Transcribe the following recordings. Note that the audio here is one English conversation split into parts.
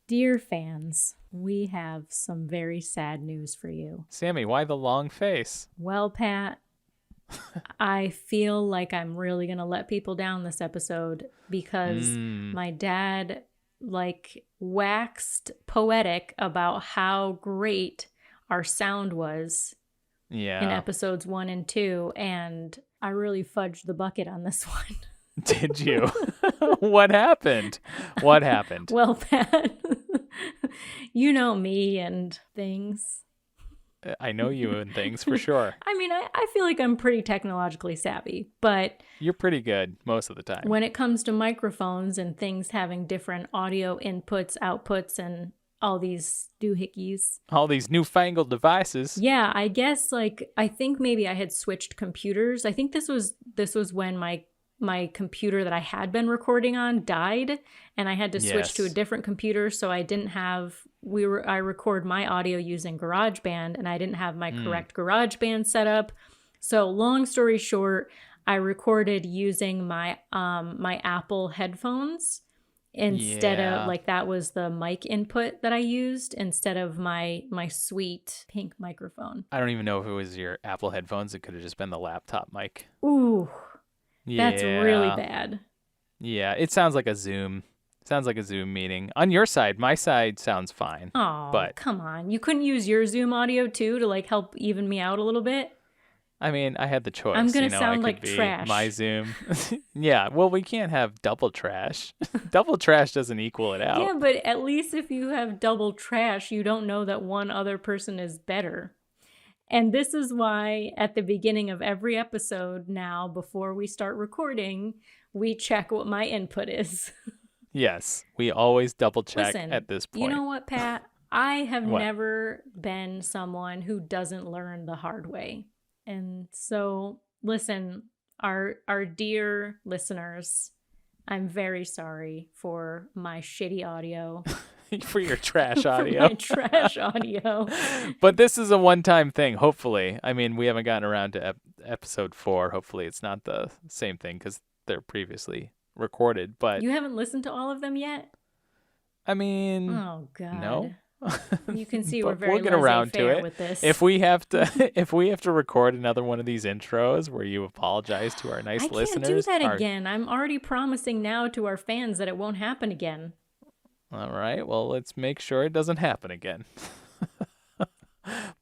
Dear fans, we have some very sad news for you. Sammy, why the long face? Well, Pat, I feel like I'm really going to let people down this episode because my dad waxed poetic about how great our sound was in episodes 1 and 2, and I really fudged the bucket on this one. Did you? What happened? What happened? Well, Pat, you know me and things. I know you and things for sure. I mean, I feel like I'm pretty technologically savvy, but... You're pretty good most of the time. When it comes to microphones and things having different audio inputs, outputs, and all these doohickeys. All these newfangled devices. Yeah, I guess, I think maybe I had switched computers. I think this was when my computer that I had been recording on died, and I had to switch to a different computer, so I didn't have... I record my audio using GarageBand, and I didn't have my correct GarageBand set up. So long story short, I recorded using my my Apple headphones instead of that was the mic input that I used instead of my sweet pink microphone. I don't even know if it was your Apple headphones. It could have just been the laptop mic. Ooh, that's really bad. Yeah, it sounds like a Zoom. Sounds like a Zoom meeting. On your side, my side sounds fine. Oh, but come on. You couldn't use your Zoom audio too to help even me out a little bit? I mean, I had the choice. I'm going to sound I like could be trash. My Zoom. Yeah, well, we can't have double trash. Double trash doesn't equal it out. Yeah, but at least if you have double trash, you don't know that one other person is better. And this is why at the beginning of every episode now, before we start recording, we check what my input is. Yes, we always double check at this point. You know what, Pat? I have never been someone who doesn't learn the hard way. And so, listen, our dear listeners, I'm very sorry for my shitty audio. For your trash audio. For my trash audio. But this is a one-time thing, hopefully. I mean, we haven't gotten around to episode 4. Hopefully it's not the same thing because they're previously recorded. But you haven't listened to all of them yet? I mean... Oh, God. No. You can see we're very we'll get around to it with this. if we have to record another one of these intros where you apologize to our nice listeners. I can't do that again. I'm already promising now to our fans that it won't happen again. All right. Well, let's make sure it doesn't happen again.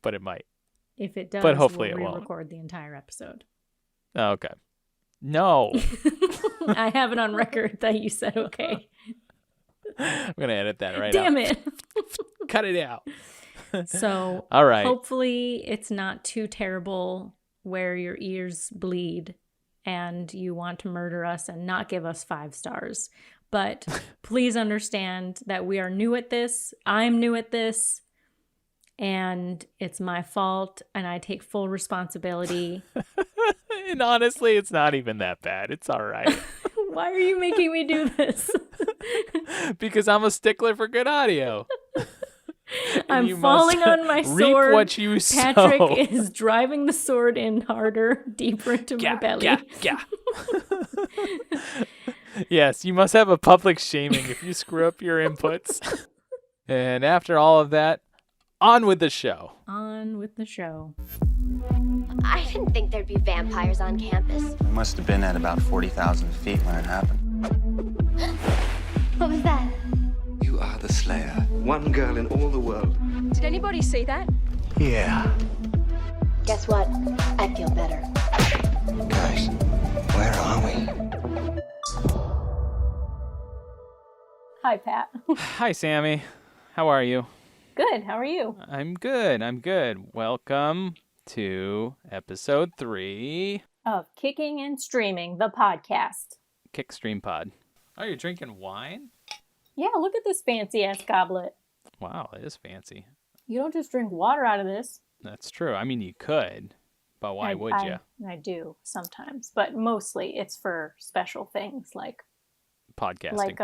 But it might. If it does, but hopefully we'll it won't. re-record the entire episode. Okay. No. I have it on record that you said okay. I'm going to edit that right Damn out. it. Cut it out. So, all right. Hopefully it's not too terrible where your ears bleed and you want to murder us and not give us 5 stars. But please understand that we are new at this. I'm new at this. And it's my fault. And I take full responsibility. And honestly, it's not even that bad. It's all right. Why are you making me do this? Because I'm a stickler for good audio. I'm falling on my sword. Reap what you Patrick sow. is driving the sword in harder, deeper into my belly. Yeah. Yes, you must have a public shaming if you screw up your inputs. And after all of that, on with the show. On with the show. I didn't think there'd be vampires on campus. We must have been at about 40,000 feet when it happened. What was that? You are the Slayer. One girl in all the world. Did anybody see that? Yeah. Guess what? I feel better. Guys, where are we? Hi, Pat. Hi, Sammy. How are you? Good. How are you? I'm good. Welcome to episode 3 of Kicking and Streaming, the podcast. Kick Stream Pod. Oh, you're drinking wine? Yeah, look at this fancy-ass goblet. Wow, it is fancy. You don't just drink water out of this. That's true. I mean, you could, but why would you? I do sometimes, but mostly it's for special things like podcasting. Like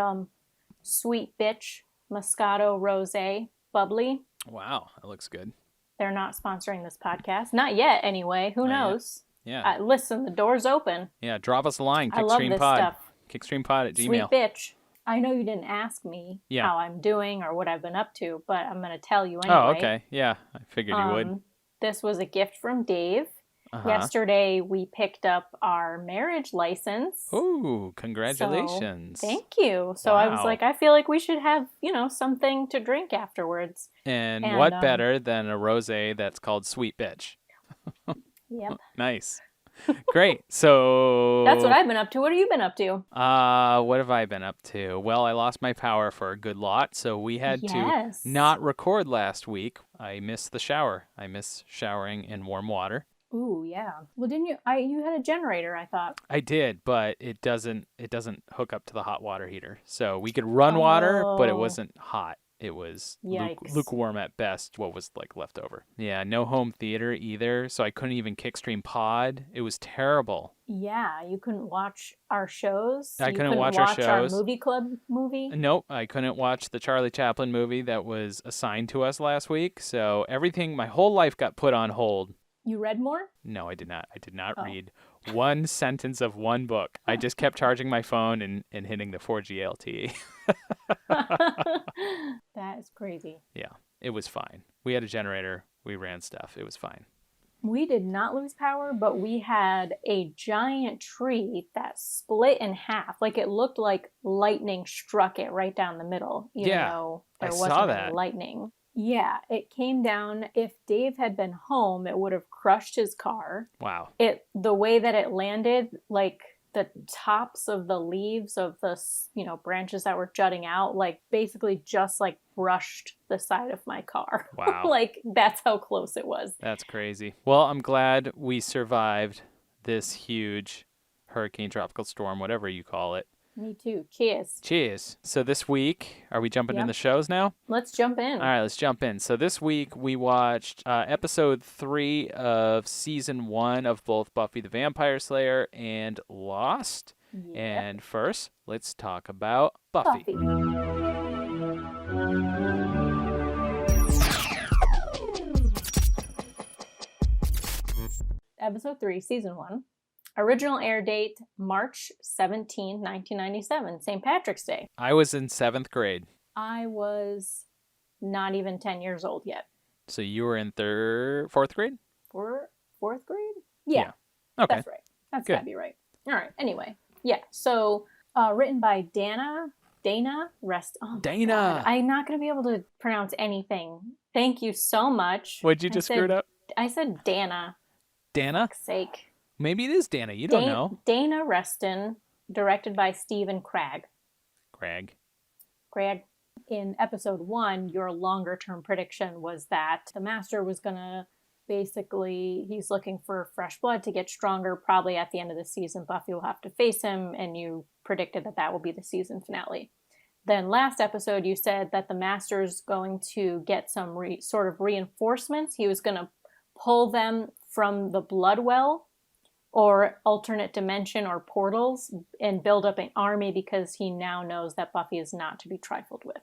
Sweet Bitch Moscato Rosé Bubbly. Wow, that looks good. They're not sponsoring this podcast. Not yet, anyway. Who knows? Yet. Yeah. Listen, the door's open. Yeah, drop us a line. I love this stuff. KickstreamPod@gmail.com. Sweet Bitch. I know you didn't ask me how I'm doing or what I've been up to, but I'm going to tell you anyway. Oh, okay. Yeah, I figured you would. This was a gift from Dave. Yesterday, we picked up our marriage license. Ooh, congratulations. So, thank you. So I was like, I feel like we should have, something to drink afterwards. And what better than a rosé that's called Sweet Bitch? Yep. Nice. Great. So that's what I've been up to. What have you been up to? What have I been up to? Well, I lost my power for a good lot, so we had to not record last week. I missed the shower. I miss showering in warm water. Ooh, yeah. Well, didn't you? You had a generator, I thought. I did, but it doesn't hook up to the hot water heater. So we could run water, but it wasn't hot. It was lukewarm at best, what was left over. Yeah, no home theater either, so I couldn't even kickstream pod. It was terrible. Yeah, you couldn't watch our shows. I couldn't watch our shows. Our movie club movie. Nope, I couldn't watch the Charlie Chaplin movie that was assigned to us last week. So everything, my whole life got put on hold. You read more? No, I did not. I did not read one sentence of one book. I just kept charging my phone and hitting the 4G LTE. That is crazy. Yeah, it was fine. We had a generator. We ran stuff. It was fine. We did not lose power, but we had a giant tree that split in half. It looked like lightning struck it right down the middle, even though there wasn't any lightning. Yeah, it came down. If Dave had been home, it would have crushed his car. Wow. The way that it landed, the tops of the leaves of the, branches that were jutting out, basically just brushed the side of my car. Wow. That's how close it was. That's crazy. Well, I'm glad we survived this huge hurricane, tropical storm, whatever you call it. Me too. Cheers. Cheers. So this week, are we jumping in the shows now? Let's jump in. All right, let's jump in. So this week we watched episode 3 of season 1 of both Buffy the Vampire Slayer and Lost. Yep. And first, let's talk about Buffy. Episode 3, season 1. Original air date, March 17, 1997, St. Patrick's Day. I was in 7th grade. I was not even 10 years old yet. So you were in 4th grade? Fourth grade? Yeah. Okay. That's right. That's gotta be right. All right. Anyway. Yeah. So, written by Dana Rest. Oh, Dana. God. I'm not going to be able to pronounce anything. Thank you so much. What'd you just screw it up? I said Dana. Dana? For sake. Maybe it is Dana. You don't know. Dana Reston, directed by Stephen Cragg. Cragg. In episode 1, your longer-term prediction was that the Master was going to he's looking for fresh blood to get stronger. Probably at the end of the season, Buffy will have to face him, and you predicted that will be the season finale. Then last episode, you said that the Master's going to get some sort of reinforcements. He was going to pull them from the blood well or alternate dimension or portals and build up an army because he now knows that Buffy is not to be trifled with.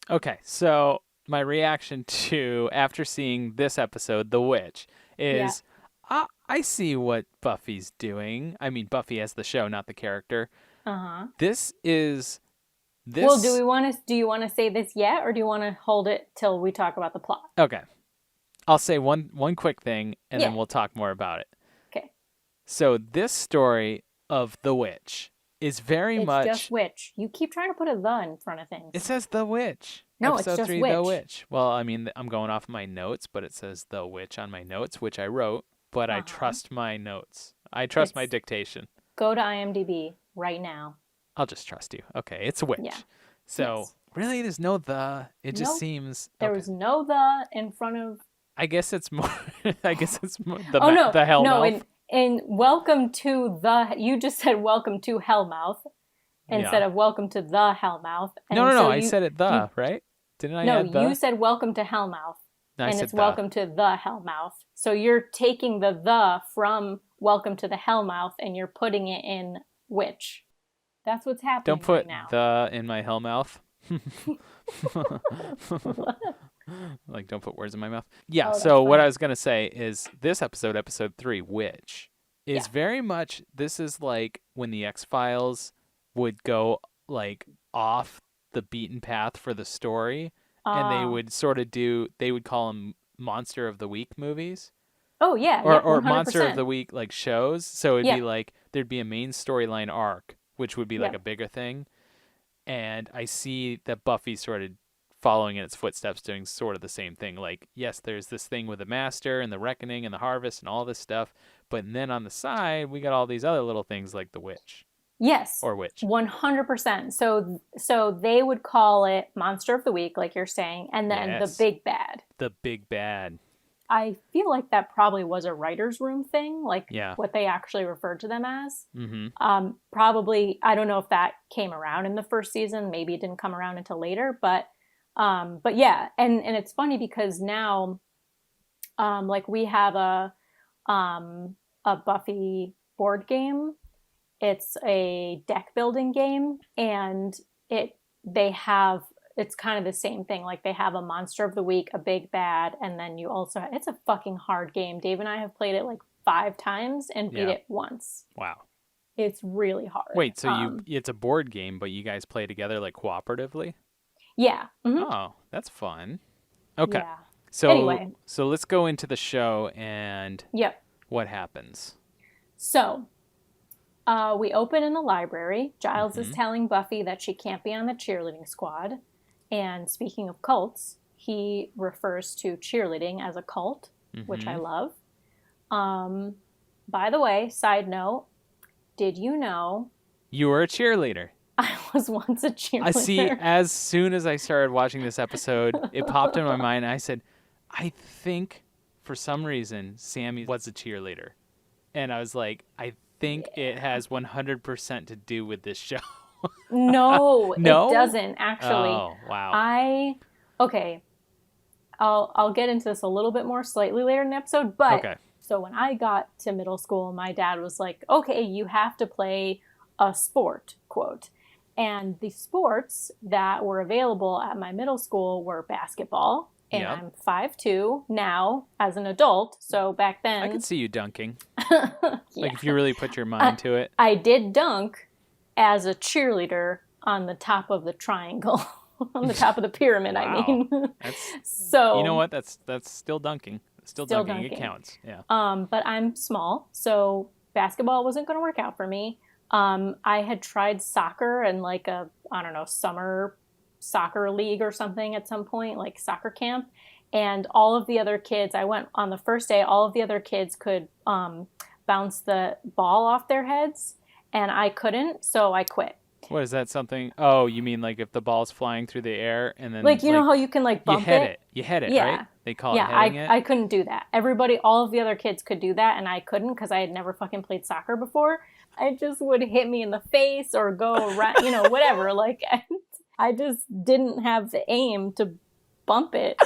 Okay, so my reaction to, after seeing this episode, The Witch, is I see what Buffy's doing. I mean, Buffy as the show, not the character. Uh-huh. This. Well, do you want to say this yet, or do you want to hold it till we talk about the plot? Okay. I'll say one quick thing, and then we'll talk more about it. Okay. So this story of The Witch is very much... It's just witch. You keep trying to put a "the" in front of things. It says The Witch. No, Episode it's just 3, witch. The Witch. Well, I mean, I'm going off my notes, but it says The Witch on my notes, which I wrote, but I trust my notes. I trust my dictation. Go to IMDb right now. I'll just trust you. Okay, it's a witch. Yeah. So, really, there's no "the." It just seems... There was no "the" in front of... I guess it's more... the Hellmouth. No, and welcome to the... You just said welcome to Hellmouth instead of welcome to the Hellmouth. And No, I said it right? Didn't I add the? No, you said welcome to Hellmouth. No, and it's welcome to the Hellmouth. So you're taking the from welcome to the Hellmouth and you're putting it in witch. That's what's happening Don't put right now. the in my Hellmouth. Don't put words in my mouth. Yeah, so what I was going to say is this episode 3, Witch, is very much, this is like when the X-Files would go off the beaten path for the story, and they would sort of they would call them Monster of the Week movies. Oh yeah, or Monster of the Week like shows. So it'd be like there'd be a main storyline arc, which would be like a bigger thing. And I see that Buffy sort of following in its footsteps, doing sort of the same thing. Like, yes, there's this thing with the Master and the Reckoning and the Harvest and all this stuff, but then on the side we got all these other little things like the Witch. Yes. Or Witch. 100%. So they would call it Monster of the Week, like you're saying, and then the Big Bad. The Big Bad. I feel like that probably was a writer's room thing, like what they actually referred to them as. Mm-hmm. Probably, I don't know if that came around in the first season. Maybe it didn't come around until later, but yeah. And it's funny because now, like we have a Buffy board game. It's a deck building game, and it's kind of the same thing. Like they have a Monster of the Week, a Big Bad, and then you also it's a fucking hard game. Dave and I have played it like 5 times and beat it once. Wow. It's really hard. Wait, so it's a board game, but you guys play together like cooperatively? Yeah. Mm-hmm. Oh, that's fun. Okay. Yeah. So anyway. So let's go into the show and what happens. So we open in the library. Giles is telling Buffy that she can't be on the cheerleading squad. And speaking of cults, he refers to cheerleading as a cult, which I love. By the way, side note, did you know... You were a cheerleader. I was once a cheerleader. I see, as soon as I started watching this episode, it popped in my mind, and I said, I think, for some reason, Sammy was a cheerleader. And I was like, I think it has 100% to do with this show. No, No, it doesn't actually. Oh, wow. Okay. I'll get into this a little bit more slightly later in the episode, but so when I got to middle school, my dad was like, "Okay, you have to play a sport," quote. And the sports that were available at my middle school were basketball, and I'm 5'2" now as an adult. So back then, I could see you dunking. Like if you really put your mind to it. I did dunk as a cheerleader on the top of the triangle, on the top of the pyramid. Wow. I mean, so you know what? That's still dunking. Still dunking. It counts. Yeah. But I'm small, so basketball wasn't going to work out for me. I had tried soccer and like summer soccer league or something at some point, like soccer camp, and all of the other kids. I went on the first day. All of the other kids could bounce the ball off their heads. And I couldn't, so I quit. What is that something? Oh, you mean like if the ball's flying through the air and then... Like, you know how you can like bump it? You hit it, right? They call it hitting it? I couldn't do that. All of the other kids could do that, and I couldn't because I had never fucking played soccer before. It just would hit me in the face or go around, whatever. Like, I just didn't have the aim to bump it.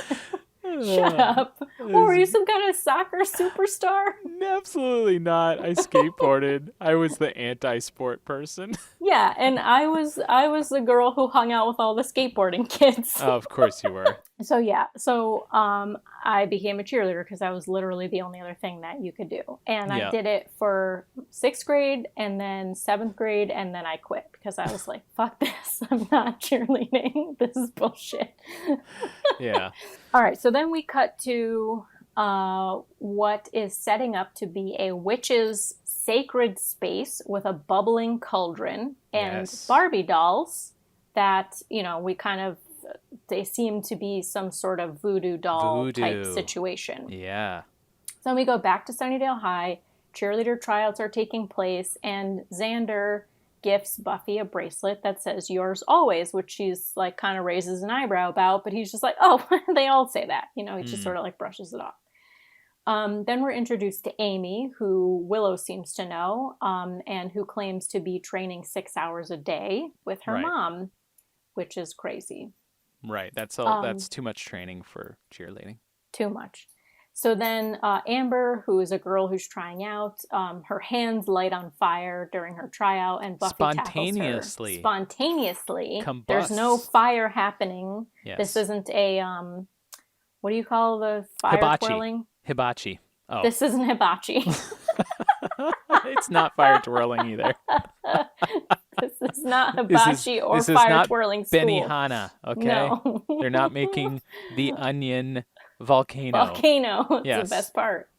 Shut up. Or were you some kind of soccer superstar? Absolutely not. I skateboarded. I was the anti-sport person. Yeah, and I was the girl who hung out with all the skateboarding kids. Oh, of course you were. So I became a cheerleader because that was literally the only other thing that you could do. And I did it for 6th grade and then 7th grade, and then I quit because I was like, fuck this. I'm not cheerleading. This is bullshit. Yeah. All right, so then we cut to what is setting up to be a witch's sacred space with a bubbling cauldron and Barbie dolls that, they seem to be some sort of voodoo doll type situation. Yeah. So then we go back to Sunnydale High. Cheerleader tryouts are taking place, and Xander gifts Buffy a bracelet that says "yours always," which she's like kind of raises an eyebrow about, but he's just like, oh, they all say that. He just sort of like brushes it off. Then we're introduced to Amy, who Willow seems to know, and who claims to be training 6 hours a day with her mom, which is crazy. Right. That's too much training for cheerleading. Too much. So then Amber, who is a girl who's trying out, her hands light on fire during her tryout, and Buffy tackles her. Spontaneously. Combusts. There's no fire happening. Yes. This isn't a, what do you call the fire twirling? Hibachi. Oh. This isn't hibachi. It's not fire twirling either. This is not hibachi or this is fire not twirling school. Benihana, okay? No. They're not making the onion volcano. Volcano. It's Yes. the best part.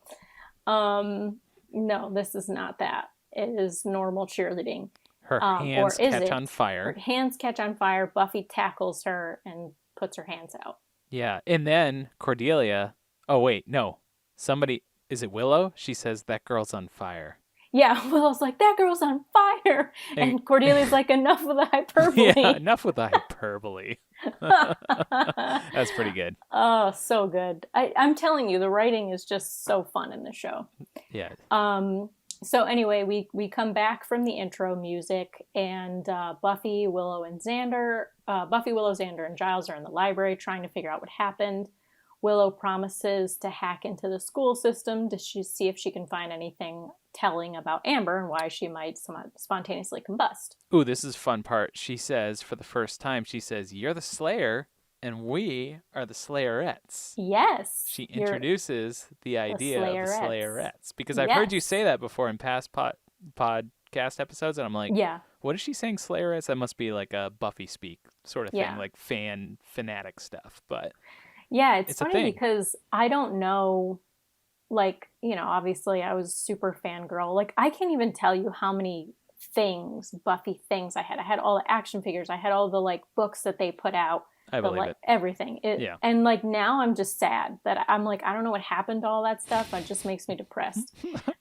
No, this is not that. It is normal cheerleading. Her hands catch on fire. Her hands catch on fire. Buffy tackles her and puts her hands out. Yeah, and then Cordelia... Oh, wait, no. Somebody... Is it Willow? She says, that girl's on fire. Yeah, Willow's like, that girl's on fire. And Cordelia's like, enough with the hyperbole. Yeah, enough with the hyperbole. That's pretty good. Oh, so good. I'm telling you, the writing is just so fun in the show. Yeah. So anyway, we come back from the intro music, and Buffy, Willow, Xander, and Giles are in the library trying to figure out what happened. Willow promises to hack into the school system to see if she can find anything telling about Amber and why she might spontaneously combust. Ooh, this is a fun part. She says, for the first time, you're the Slayer, and we are the Slayerettes. Yes. She introduces the idea of the Slayerettes. Because I've heard you say that before in past podcast episodes, and I'm like, yeah. What is she saying, Slayerettes? That must be like a Buffy speak sort of thing, like fanatic stuff. But yeah, it's funny because I don't know, like, you know, obviously I was super fangirl. Like, I can't even tell you how many Buffy things I had. I had all the action figures. I had all the, like, books that they put out. I believe it. Everything. And, like, now I'm just sad that I'm like, I don't know what happened to all that stuff. It just makes me depressed.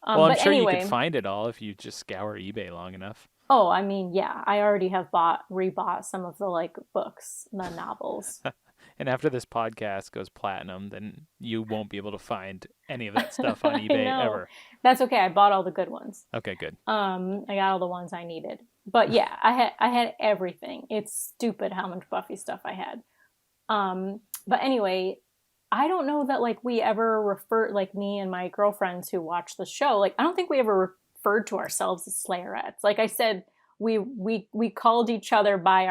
Well, I'm sure anyway, you could find it all if you just scour eBay long enough. Oh, I mean, yeah. I already have rebought some of the, like, books, the novels. And after this podcast goes platinum, then you won't be able to find any of that stuff on eBay ever. That's okay. I bought all the good ones. Okay, good. I got all the ones I needed. But yeah, I had everything. It's stupid how much Buffy stuff I had. But anyway, I don't know that, like, we ever referred, like, me and my girlfriends who watch the show, like, I don't think we ever referred to ourselves as Slayerettes. Like I said, we called each other by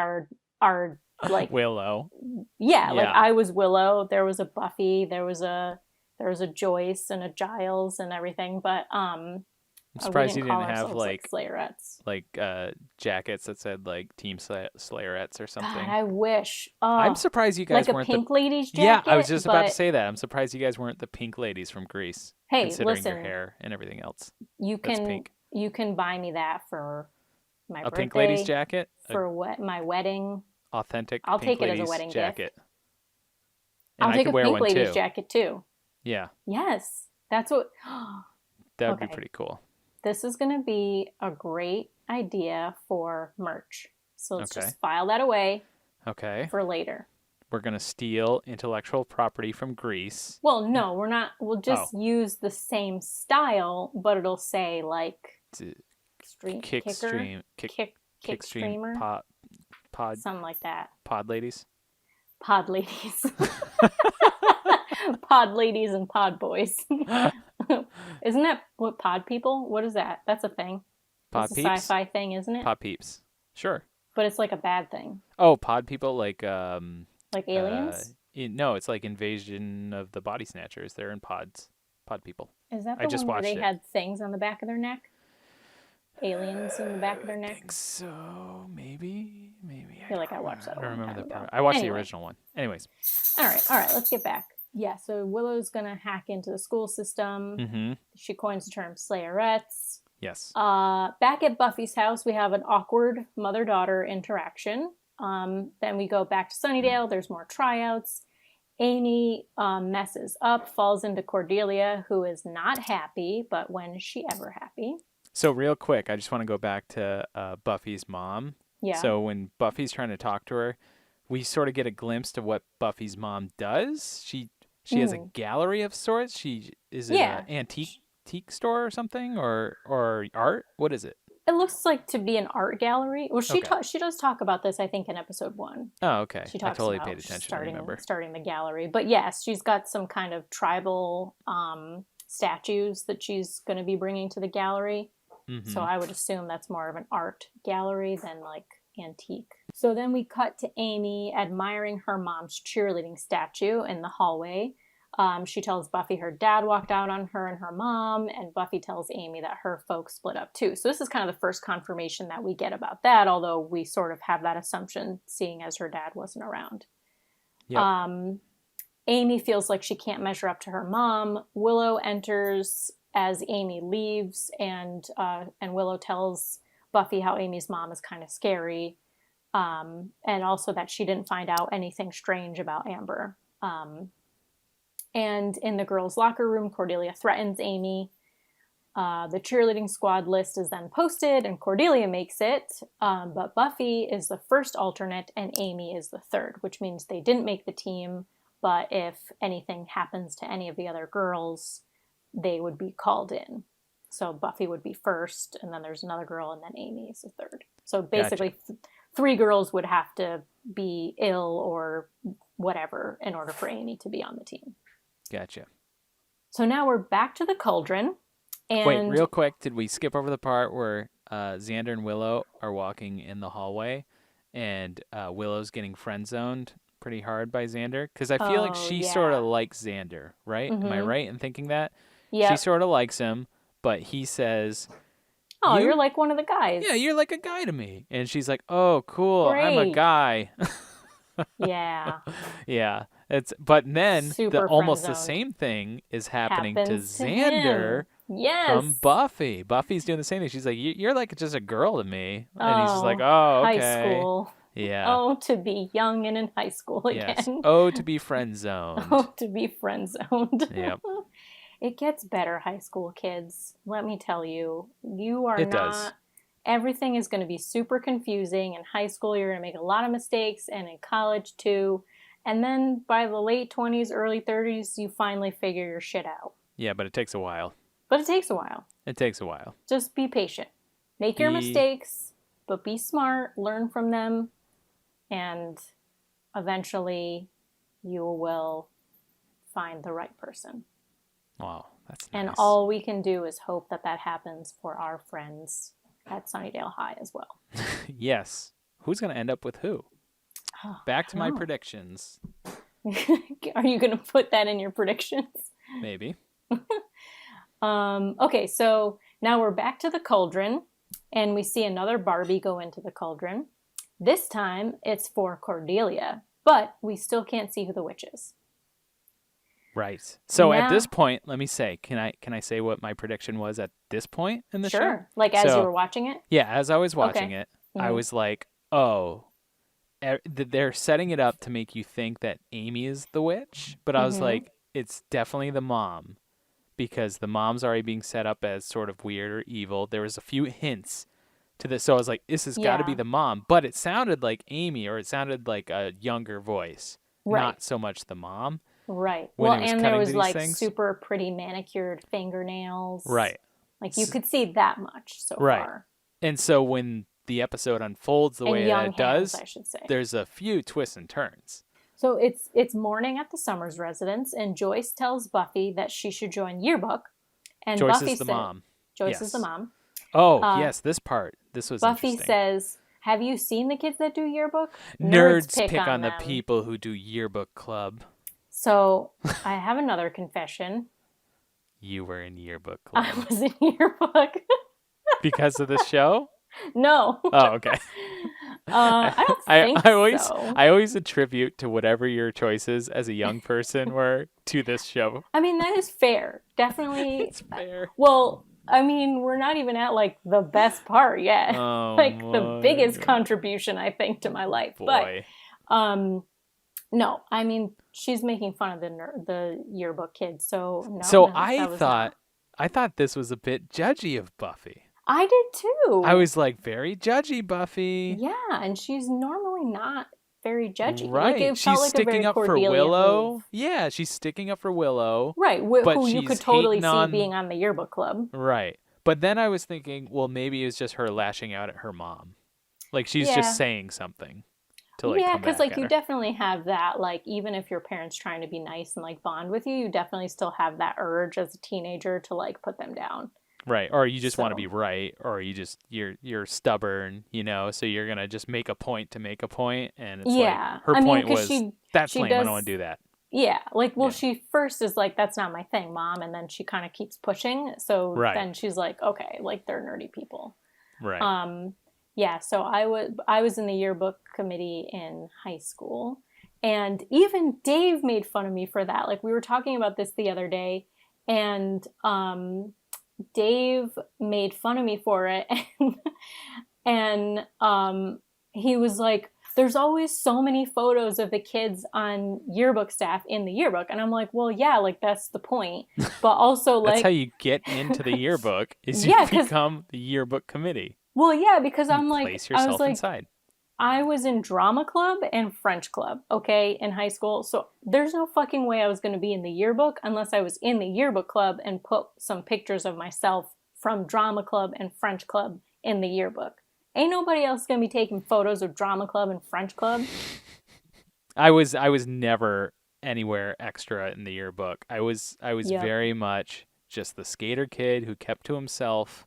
our like Willow. Yeah, like I was Willow, there was a Buffy, there was a Joyce and a Giles and everything, but I'm surprised you didn't have like Slayerettes. Like jackets that said like Team Slayerettes or something. God, I wish. I'm surprised you guys like weren't a Pink Ladies jacket. Yeah, I was just about to say that. I'm surprised you guys weren't the Pink Ladies from Greece. Hey, considering listen, your hair and everything else. You can buy me that for my birthday. A Pink Ladies jacket? For my wedding. Authentic I'll Pink take it Ladies as a wedding jacket. gift. And I'll take a Pink Ladies jacket too. Yeah. Yes. That's what... that would be pretty cool. This is going to be a great idea for merch. So let's just file that away for later. We're going to steal intellectual property from Greece. Well, no, we're not. We'll just use the same style, but it'll say like Kickstreamer, pod, something like that. Pod ladies. Pod ladies. Pod ladies and pod boys. Isn't that what pod people? What is that? That's a thing. Pod it's peeps? a sci-fi thing, isn't it? Pod peeps. Sure. But it's like a bad thing. Oh, pod people like aliens? No, it's like Invasion of the Body Snatchers. They're in pods. Pod people. Is that the one where they had things on the back of their neck? Aliens in the back of their neck? I think so. Maybe. I feel like I watched that. I don't remember the part. I watched the original one. Anyways. All right. Let's get back. Yeah, so Willow's going to hack into the school system. Mm-hmm. She coins the term Slayerettes. Yes. Back at Buffy's house, we have an awkward mother-daughter interaction. Then we go back to Sunnydale. There's more tryouts. Amy messes up, falls into Cordelia, who is not happy, but when is she ever happy? So real quick, I just want to go back to Buffy's mom. Yeah. So when Buffy's trying to talk to her, we sort of get a glimpse to what Buffy's mom does. She has a gallery of sorts. She is it an antique store or something or art? What is it? It looks like to be an art gallery. Well, she does talk about this, I think, in episode 1. Oh, okay. She talks I totally about paid attention. starting the gallery. But yes, she's got some kind of tribal statues that she's going to be bringing to the gallery. Mm-hmm. So I would assume that's more of an art gallery than like antique. So then we cut to Amy admiring her mom's cheerleading statue in the hallway. She tells Buffy her dad walked out on her and her mom, and Buffy tells Amy that her folks split up too. So this is kind of the first confirmation that we get about that, although we sort of have that assumption seeing as her dad wasn't around. Yep. Amy feels like she can't measure up to her mom. Willow enters as Amy leaves, and Willow tells Buffy how Amy's mom is kind of scary, and also that she didn't find out anything strange about Amber. And in the girls' locker room, Cordelia threatens Amy. The cheerleading squad list is then posted, and Cordelia makes it. But Buffy is the first alternate, and Amy is the third, which means they didn't make the team. But if anything happens to any of the other girls, they would be called in. So Buffy would be first, and then there's another girl, and then Amy is the third. So basically, gotcha. 3 girls would have to be ill or whatever in order for Amy to be on the team. Gotcha. So now we're back to the cauldron. And wait, real quick, did we skip over the part where Xander and Willow are walking in the hallway and Willow's getting friend-zoned pretty hard by Xander? Because I feel like she sort of likes Xander, right? Mm-hmm. Am I right in thinking that? Yeah. She sort of likes him, but he says... Oh, you're like one of the guys. Yeah, you're like a guy to me. And she's like, oh, cool, great. I'm a guy. Yeah. Yeah. But then almost the same thing is happening to Xander from Buffy. Buffy's doing the same thing. She's like, you're like just a girl to me. And he's just like, oh, okay. High school. Yeah. Oh, to be young and in high school again. Yes. Oh, to be friend zoned. Oh, to be friend zoned. Yep. It gets better, high school kids. Let me tell you. You are not... does. Everything is going to be super confusing. In high school, you're going to make a lot of mistakes, and in college, too. And then by the late 20s, early 30s, you finally figure your shit out. Yeah, but it takes a while. It takes a while. Just be patient. Make your mistakes, but be smart. Learn from them. And eventually, you will find the right person. Wow, that's nice. And all we can do is hope that happens for our friends at Sunnydale High as well. Yes. Who's going to end up with who? Back to my predictions. Are you going to put that in your predictions? Maybe. Okay, so now we're back to the cauldron, and we see another Barbie go into the cauldron. This time, it's for Cordelia, but we still can't see who the witch is. Right. So at this point, let me say, can I say what my prediction was at this point in the show? Sure. Like as you were watching it? Yeah, as I was watching it, I was like, oh, they're setting it up to make you think that Amy is the witch. But I was like, it's definitely the mom, because the mom's already being set up as sort of weird or evil. There was a few hints to this. So I was like, this has got to be the mom. But it sounded like Amy, or it sounded like a younger voice, not so much the mom. Right. Well, and there was like super pretty manicured fingernails. Right. Like you could see that much so far. And so when the episode unfolds the way that it does, I should say, there's a few twists and turns. So it's morning at the Summers residence, and Joyce tells Buffy that she should join yearbook. And Joyce Buffy is the mom. Joyce is the mom. Oh, yes, this part. This was Buffy interesting. Says, have you seen the kids that do yearbook? Nerds pick on the people who do yearbook club. So I have another confession. You were in yearbook club. I was in yearbook. Because of this show? No. Oh, okay. I don't think so. I always attribute to whatever your choices as a young person were to this show. I mean, that is fair. Definitely. It's fair. Well, I mean, we're not even at like the best part yet. Oh, like the biggest contribution, I think, to my life. Boy. But no, I mean, she's making fun of the yearbook kids. So no. So I thought this was a bit judgy of Buffy. I did too. I was like, very judgy, Buffy. Yeah, and she's normally not very judgy. Right. Like, she's sticking up for Willow. Move. Yeah, she's sticking up for Willow. Right, who you could totally see being on the yearbook club. Right. But then I was thinking, well, maybe it's just her lashing out at her mom. Like, she's just saying something. Because like you definitely have that, like even if your parents trying to be nice and like bond with you, you definitely still have that urge as a teenager to like put them down. Right. Or you just want to be right, or you're stubborn, so you're gonna just make a point to make a point, and it's like her point was that's lame. I don't want to do that. Yeah, like, well, she first is like, that's not my thing, Mom, and then she kind of keeps pushing. So then she's like, okay, like, they're nerdy people. Right. Yeah, so I was in the yearbook committee in high school, and even Dave made fun of me for that. Like, we were talking about this the other day, and Dave made fun of me for it, and he was like, there's always so many photos of the kids on yearbook staff in the yearbook. And I'm like, well, yeah, like, that's the point. But also, like... That's how you get into the yearbook, is you become the yearbook committee. Well, yeah, because I'm like... Place yourself inside. I was in drama club and French club, okay, in high school. So there's no fucking way I was going to be in the yearbook unless I was in the yearbook club and put some pictures of myself from drama club and French club in the yearbook. Ain't nobody else gonna be taking photos of drama club and French club. I was never anywhere extra in the yearbook. I was very much just the skater kid who kept to himself.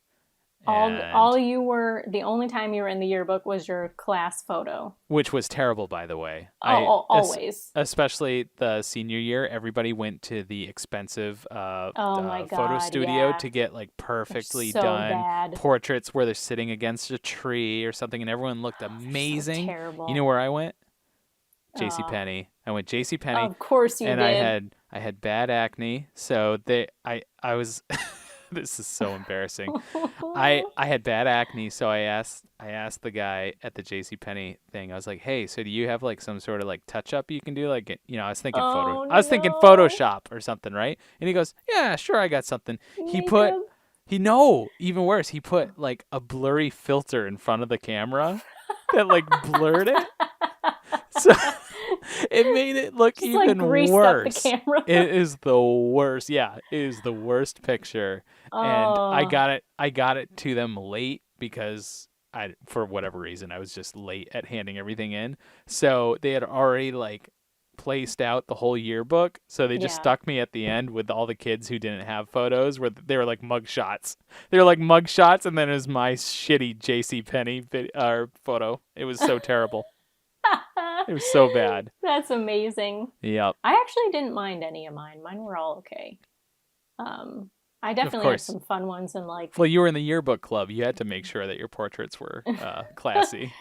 All you were, the only time you were in the yearbook was your class photo. Which was terrible, by the way. Always. Especially the senior year, everybody went to the expensive photo studio to get like perfectly done portraits where they're sitting against a tree or something, and everyone looked amazing. So terrible. You know where I went? JCPenney. I went JCPenney. Of course you did. And I had bad acne, so I was this is so embarrassing. I had bad acne, so I asked the guy at the JCPenney thing. I was like, "Hey, so do you have like some sort of like touch up you can do? Like, you know, I was thinking thinking Photoshop or something, right?" And he goes, "Yeah, sure, I got something." Even worse, he put like a blurry filter in front of the camera that like blurred it. So it made it look just even like worse. Up the camera. It is the worst. Yeah, it is the worst picture. And I got it to them late because for whatever reason, I was just late at handing everything in. So they had already like placed out the whole yearbook. So they just stuck me at the end with all the kids who didn't have photos, where they were like mugshots. They were like mugshots, and then it was my shitty JCPenney photo. It was so terrible. It was so bad. That's amazing. Yep. I actually didn't mind any of mine. Mine were all okay. I definitely had some fun ones, and like... Well, you were in the yearbook club. You had to make sure that your portraits were classy.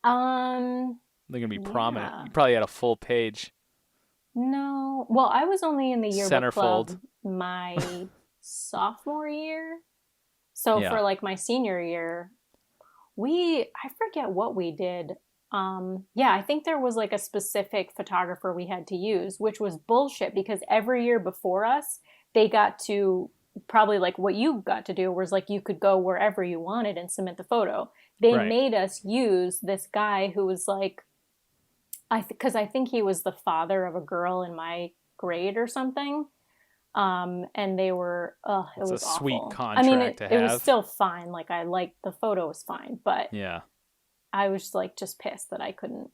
They're going to be prominent. You probably had a full page. No. Well, I was only in the yearbook club Centerfold. My sophomore year. So for like my senior year, I forget what we did. I think there was like a specific photographer we had to use, which was bullshit, because every year before us, they got to probably like what you got to do was like you could go wherever you wanted and submit the photo. They made us use this guy who was like, because I think he was the father of a girl in my grade or something. And they were, it was a sweet awful. contract to have. It was still fine. Like the photo was fine, but yeah, I was like just pissed that I couldn't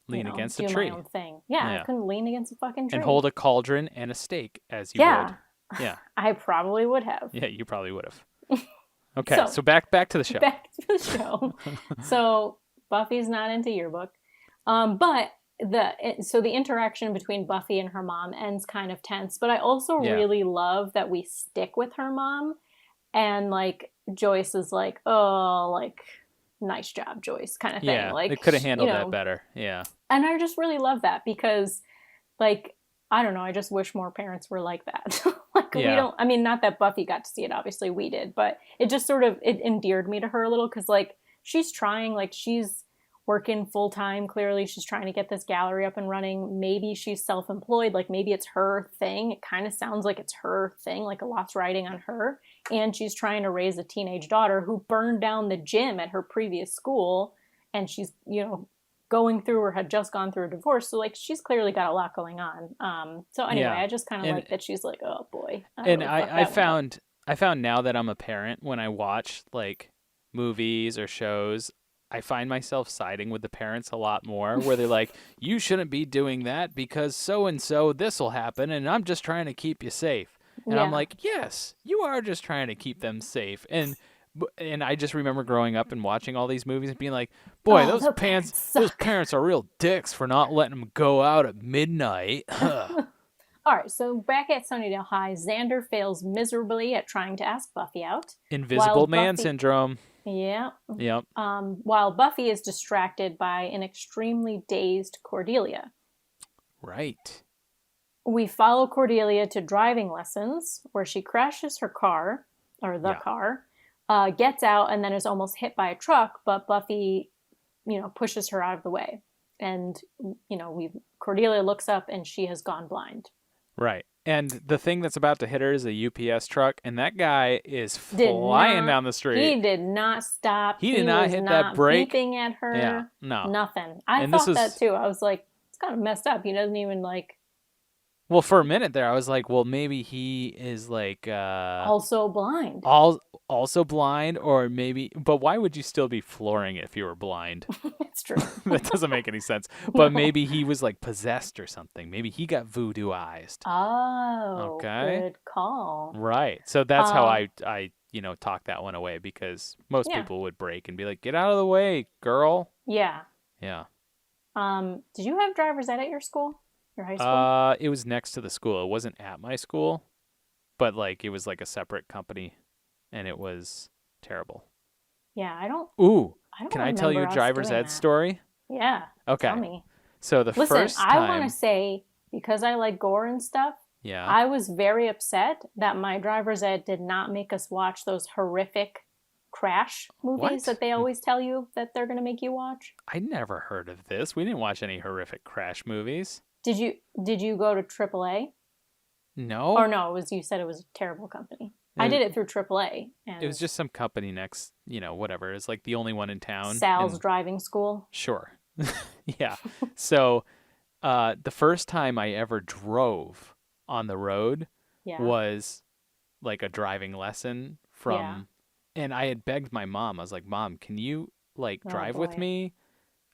lean against a do tree. my own thing. Yeah, I couldn't lean against a fucking tree. And hold a cauldron and a steak as you would. Yeah. I probably would have. Yeah, you probably would have. Okay, so back to the show. Back to the show. So Buffy's not into yearbook. But the interaction between Buffy and her mom ends kind of tense. But I also really love that we stick with her mom. And like Joyce is like, oh, like, nice job, Joyce, kind of thing. Yeah, like, they could have handled that better. Yeah. And I just really love that because, like, I don't know, I just wish more parents were like that. We don't, I mean, not that Buffy got to see it, obviously we did, but it just sort of, it endeared me to her a little because, like, she's trying, like, she's working full time, clearly she's trying to get this gallery up and running. Maybe she's self-employed, like, maybe it's her thing. It kind of sounds like it's her thing, like a lot's riding on her. And she's trying to raise a teenage daughter who burned down the gym at her previous school, and she's, going through or had just gone through a divorce. So, like, she's clearly got a lot going on. So anyway, I just kind of like that she's like, oh boy. I found now that I'm a parent, when I watch like movies or shows, I find myself siding with the parents a lot more, where they're like, you shouldn't be doing that because so-and-so this will happen, and I'm just trying to keep you safe. And I'm like, yes, you are just trying to keep them safe. And And I just remember growing up and watching all these movies and being like, boy, those parents are real dicks for not letting them go out at midnight. All right, so back at Sunnydale High, Xander fails miserably at trying to ask Buffy out. Invisible Man syndrome. Yeah. Yep. While Buffy is distracted by an extremely dazed Cordelia. Right. We follow Cordelia to driving lessons, where she crashes her car, or the car, gets out, and then is almost hit by a truck, but Buffy, pushes her out of the way. And, Cordelia looks up, and she has gone blind. Right. And the thing that's about to hit her is a UPS truck, and that guy is flying down the street. He did not stop. He did not hit that brake. Beeping at her. Yeah, no. Nothing. I thought that too. I was like, it's kind of messed up. He doesn't even Well, for a minute there, I was like, well, maybe he is also blind. Also blind, or maybe. But why would you still be flooring it if you were blind? It's true. That doesn't make any sense. But maybe he was possessed or something. Maybe he got voodooized. Oh, okay. Good call. Right. So that's how I talk that one away, because most people would break and be like, "Get out of the way, girl." Yeah. Yeah. Did you have driver's ed at your school? Your high school? It was next to the school. It wasn't at my school, but it was a separate company, and it was terrible. Yeah, I don't. Ooh, I don't can I tell you a driver's ed story? Yeah. Okay. Tell me. So first time. I want to say, because I like gore and stuff. Yeah. I was very upset that my driver's ed did not make us watch those horrific crash movies that they always tell you that they're going to make you watch. I never heard of this. We didn't watch any horrific crash movies. Did you go to AAA? No. Or no, you said it was a terrible company. I did it through AAA. And it was just some company next, whatever. It's the only one in town. Sal's driving school. Sure. Yeah. So the first time I ever drove on the road was a driving lesson from, and I had begged my mom. I was like, Mom, can you drive with me?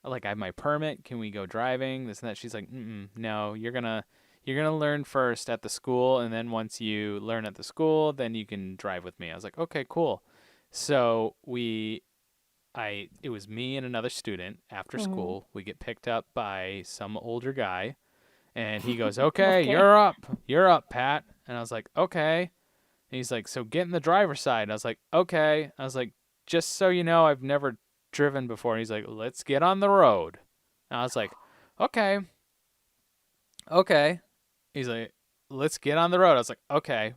I have my permit. Can we go driving? This and that. She's like, no, you're gonna learn first at the school, and then once you learn at the school, then you can drive with me. I was like, okay, cool. So it was me and another student after school. We get picked up by some older guy, and he goes, okay, you're up, Pat. And I was like, okay. And he's like, so get in the driver's side. And I was like, okay. I was like, just so you know, I've never driven before. And he's like, let's get on the road. And I was like, okay. He's like, let's get on the road. I was like, okay,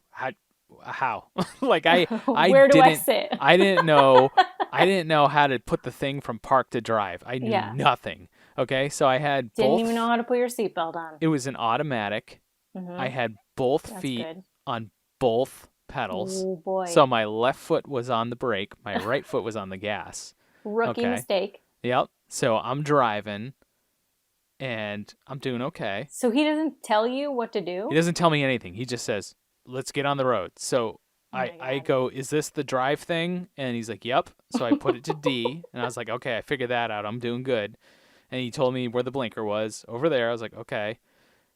how? Where do I sit? I didn't know how to put the thing from park to drive. I knew nothing. Okay, so I had didn't even know how to put your seatbelt on. It was an automatic. Mm-hmm. I had both feet on both pedals. Oh boy! So my left foot was on the brake, my right foot was on the gas. Rookie mistake. Yep. So I'm driving, and I'm doing okay. So he doesn't tell you what to do? He doesn't tell me anything. He just says, let's get on the road. So I go, is this the drive thing? And he's like, yep. So I put it to D, and I was like, okay, I figured that out. I'm doing good. And he told me where the blinker was, over there. I was like, okay.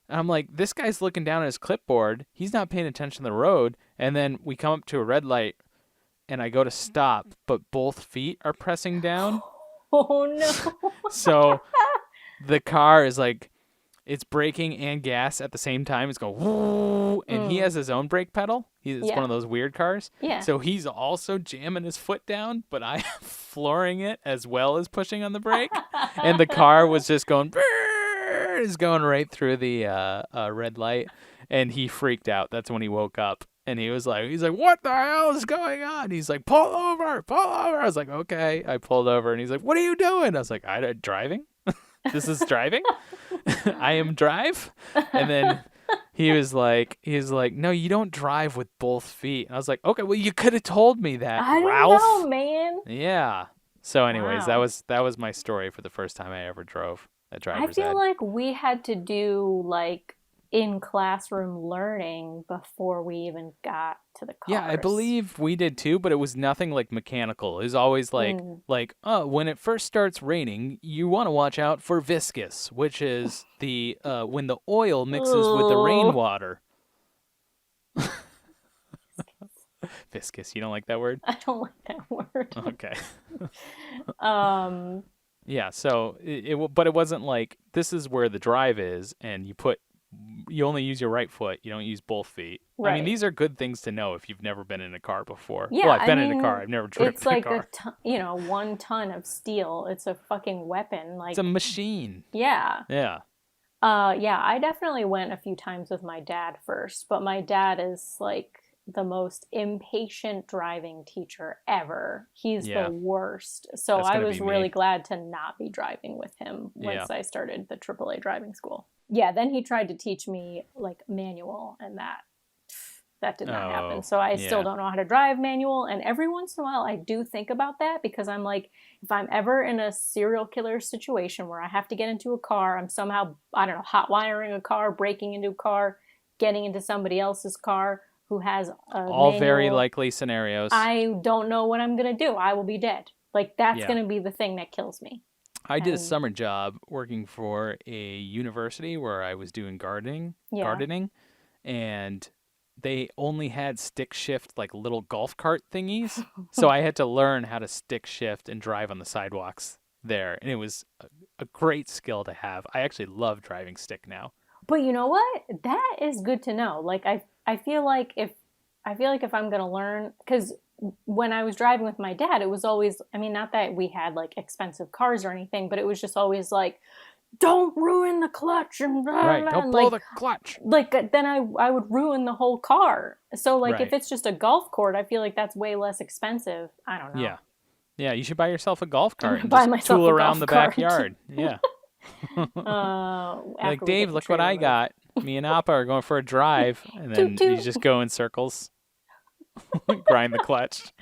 And I'm like, this guy's looking down at his clipboard. He's not paying attention to the road. And then we come up to a red light, and I go to stop, but both feet are pressing down. Oh, no. So the car is it's braking and gas at the same time. It's going, woo, and he has his own brake pedal. It's one of those weird cars. Yeah. So he's also jamming his foot down, but I am flooring it as well as pushing on the brake. And the car was just going, is going right through the red light. And he freaked out. That's when he woke up. And he's like, what the hell is going on? He's like, pull over. I was like, okay. I pulled over, and he's like, what are you doing? I was like, I'm driving. This is driving. I am drive. And then he was like, no, you don't drive with both feet. And I was like, okay, well, you could have told me that, Ralph. I don't know, man. Yeah. So anyways, that was my story for the first time I ever drove a driver's ed. I feel like we had to do in classroom learning before we even got to the cars. Yeah, I believe we did too, but it was nothing mechanical. It was always when it first starts raining, you want to watch out for viscous, which is the when the oil mixes with the rainwater. Viscous. You don't like that word? I don't like that word. Okay. Um. Yeah. So but it wasn't like this is where the drive is, and you only use your right foot. You don't use both feet. Right. I mean, these are good things to know if you've never been in a car before. Yeah, Well, I've been in a car. I've never driven it's a like car. 1 ton of steel. It's a fucking weapon. Like It's a machine. Yeah. Yeah. Yeah, I definitely went a few times with my dad first, but my dad is like the most impatient driving teacher ever. He's the worst. So I was really glad to not be driving with him once I started the AAA driving school. Yeah, then he tried to teach me like manual, and that did not happen. So I still don't know how to drive manual, and every once in a while I do think about that because I'm like, if I'm ever in a serial killer situation where I have to get into a car, I'm somehow, I don't know, hot wiring a car, breaking into a car, getting into somebody else's car who has a all manual, very likely scenarios. I don't know what I'm going to do. I will be dead. Like, that's going to be the thing that kills me. I did a summer job working for a university where I was doing gardening, and they only had stick shift, like little golf cart thingies. So I had to learn how to stick shift and drive on the sidewalks there. And it was a great skill to have. I actually love driving stick now. But you know what? That is good to know. Like, I feel like if I'm going to learn, because when I was driving with my dad, it was always, I mean, not that we had like expensive cars or anything, but it was just always like, don't ruin the clutch and blah, right, blah, don't blow the clutch. Like then I would ruin the whole car. So like if it's just a golf court, I feel like that's way less expensive. I don't know. Yeah. You should buy yourself a golf cart and buy just myself tool a around golf the cart. backyard. Yeah. Like, Dave, look what I got. Me and Appa are going for a drive, and then Toot, toot. you just go in circles. Grind the clutch.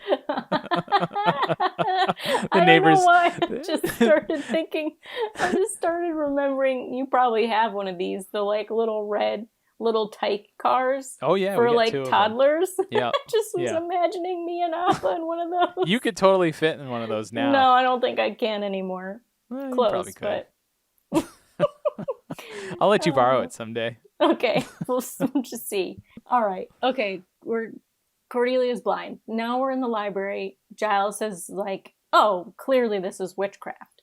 The neighbors. I don't know why. I just started remembering. You probably have one of these, the like little red, little tyke cars. Oh yeah, for we got like 2 of toddlers. Yeah, I just was imagining me and Appa in one of those. You could totally fit in one of those now. No, I don't think I can anymore. Well, you Close, probably could. but I'll let you borrow it someday. okay, we'll just see. All right, okay, Cordelia's blind. Now we're in the library. Giles says, like, oh, clearly this is witchcraft.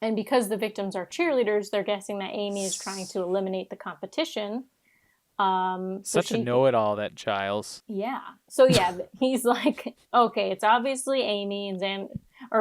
And because the victims are cheerleaders, they're guessing that Amy is trying to eliminate the competition. Such a know-it-all, that Giles. Yeah. So, yeah, he's like, okay, it's obviously Amy. And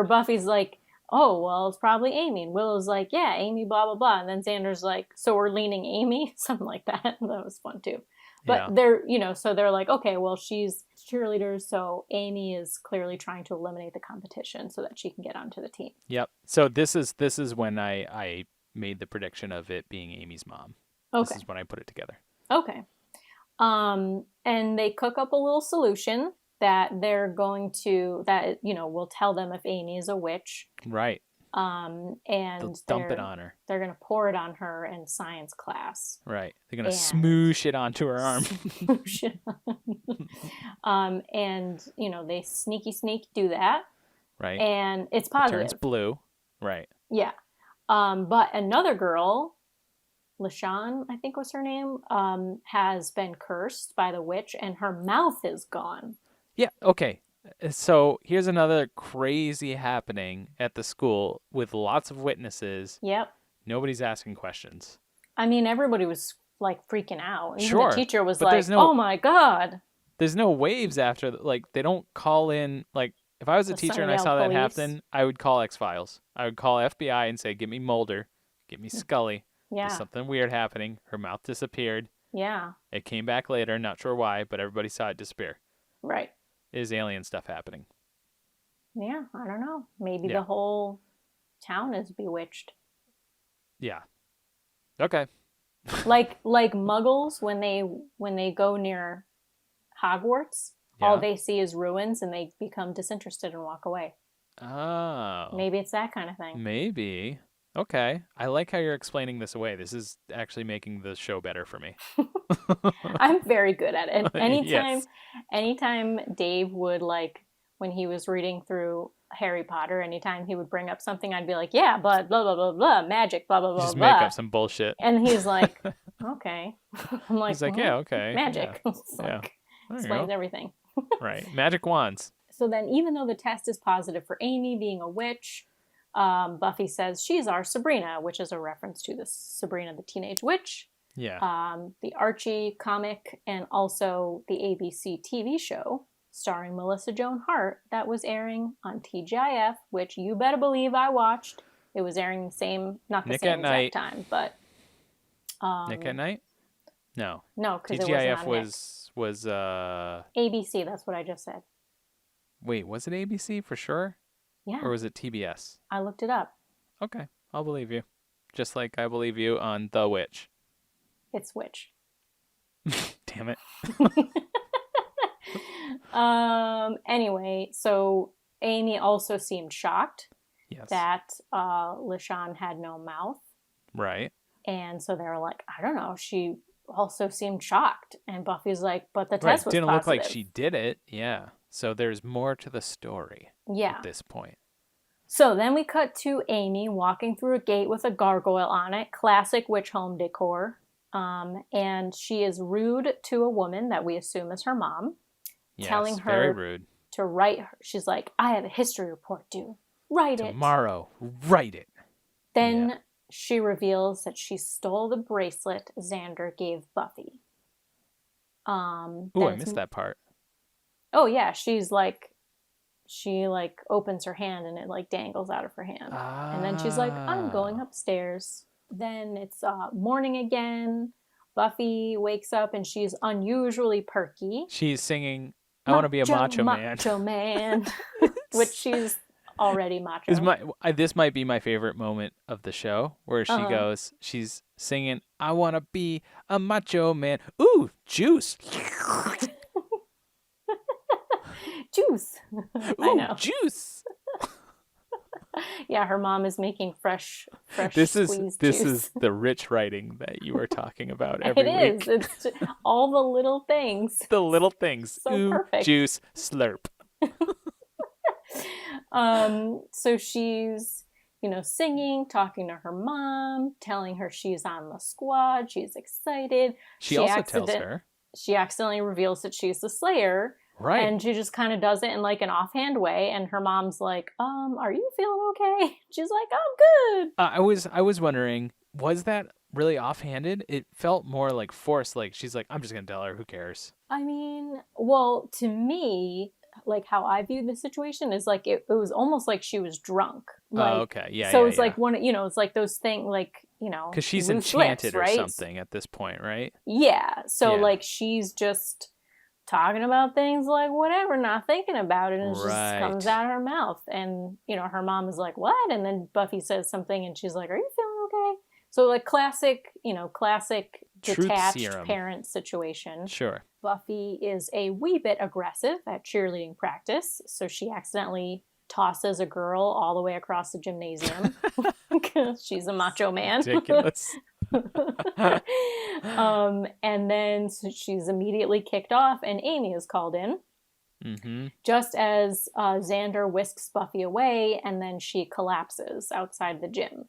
Buffy's like, oh, well, it's probably Amy. And Willow's like, yeah, Amy, blah, blah, blah. And then Xander's like, so we're leaning Amy? Something like that. That was fun, too. But they're, so they're like, okay, well, she's cheerleaders, so Amy is clearly trying to eliminate the competition so that she can get onto the team. Yep. So this is when I made the prediction of it being Amy's mom. Okay. This is when I put it together. Okay. And they cook up a little solution that they're going to, will tell them if Amy is a witch. Right. And they'll dump it on her. They're going to pour it on her in science class. Right. They're going to smoosh it onto her arm. Smoosh it on. And, they sneak do that. Right. And it's positive. It turns blue. Right. Yeah. But another girl, LaShawn, I think was her name, has been cursed by the witch and her mouth is gone. Yeah. Okay. So here's another crazy happening at the school with lots of witnesses. Yep. Nobody's asking questions. I mean, everybody was like freaking out. Even sure. the teacher was like, oh my God. There's no waves after, like, they don't call in, like, if I was a teacher and I saw that happen, I would call X-Files. I would call FBI and say, get me Mulder, get me Scully. Yeah. There's something weird happening. Her mouth disappeared. Yeah. It came back later, not sure why, but everybody saw it disappear. Right. Is alien stuff happening? Yeah, I don't know. Maybe the whole town is bewitched. Yeah. Okay. like Muggles when they go near Hogwarts, all they see is ruins and they become disinterested and walk away. Oh. Maybe it's that kind of thing. Maybe. Okay. I like how you're explaining this away. This is actually making the show better for me. I'm very good at it. Yes. Anytime Dave would, like, when he was reading through Harry Potter, anytime he would bring up something, I'd be like, yeah, but blah, blah, blah, blah, magic, blah, blah, blah, Just blah. make up some bullshit. And he's like, okay. I'm like, he's like, yeah, okay. Magic. Yeah. Explains everything. Right. Magic wands. So then, even though the test is positive for Amy being a witch, Buffy says she's our Sabrina, which is a reference to the Sabrina the Teenage Witch. Yeah. The Archie comic, and also the ABC TV show starring Melissa Joan Hart that was airing on TGIF, which you better believe I watched. It was airing not the same exact time, but Nick at Night? No. No, because it TGIF wasn't was on ABC. That's what I just said. Wait, was it ABC for sure? Yeah. Or was it TBS? I looked it up. Okay, I'll believe you. Just like I believe you on The Witch. It's Witch. Damn it. Anyway, so Amy also seemed shocked that LaShawn had no mouth. Right. And so they were like, I don't know. She also seemed shocked. And Buffy's like, but the test was didn't positive. look like she did it. Yeah. So there's more to the story at this point. So then we cut to Amy walking through a gate with a gargoyle on it. Classic witch home decor. And she is rude to a woman that we assume is her mom. Yes, telling her very rude. To write her. She's like, I have a history report due. Write it. Tomorrow. Write it. Then she reveals that she stole the bracelet Xander gave Buffy. I missed that part. Oh yeah, she opens her hand and it like dangles out of her hand. And then she's like, I'm going upstairs. Then it's morning again. Buffy wakes up and she's unusually perky. She's singing, I want to be a macho man. Macho man. Which she's already macho. This might be my favorite moment of the show, where she goes, she's singing, I want to be a macho man. Ooh, juice. Juice. Ooh, I know. Juice. Yeah, her mom is making fresh this squeezed is juice. the rich writing that you are talking about every week. It is. It's all the little things. The little things. So ooh, perfect. Juice, slurp. So she's, singing, talking to her mom, telling her she's on the squad. She's excited. She also tells her. She accidentally reveals that she's the Slayer. Right. And she just kind of does it in like an offhand way. And her mom's like, are you feeling okay? She's like, I'm good. I was wondering, was that really offhanded? It felt more like forced. Like she's like, I'm just going to tell her. Who cares? I mean, well, to me, like how I view the situation is like it was almost like she was drunk. Like, okay. Yeah. So it's like it's like those things like, because she's enchanted lips, right? or something at this point, right? Yeah. So like she's just talking about things like whatever, not thinking about it, and it just comes out of her mouth. And her mom is like, what? And then Buffy says something and she's like, are you feeling okay? So like classic detached serum. Parent situation. Sure. Buffy is a wee bit aggressive at cheerleading practice, so she accidentally tosses a girl all the way across the gymnasium because she's a macho man. Ridiculous. And then she's immediately kicked off and Amy is called in. Mm-hmm. Just as Xander whisks Buffy away and then she collapses outside the gym.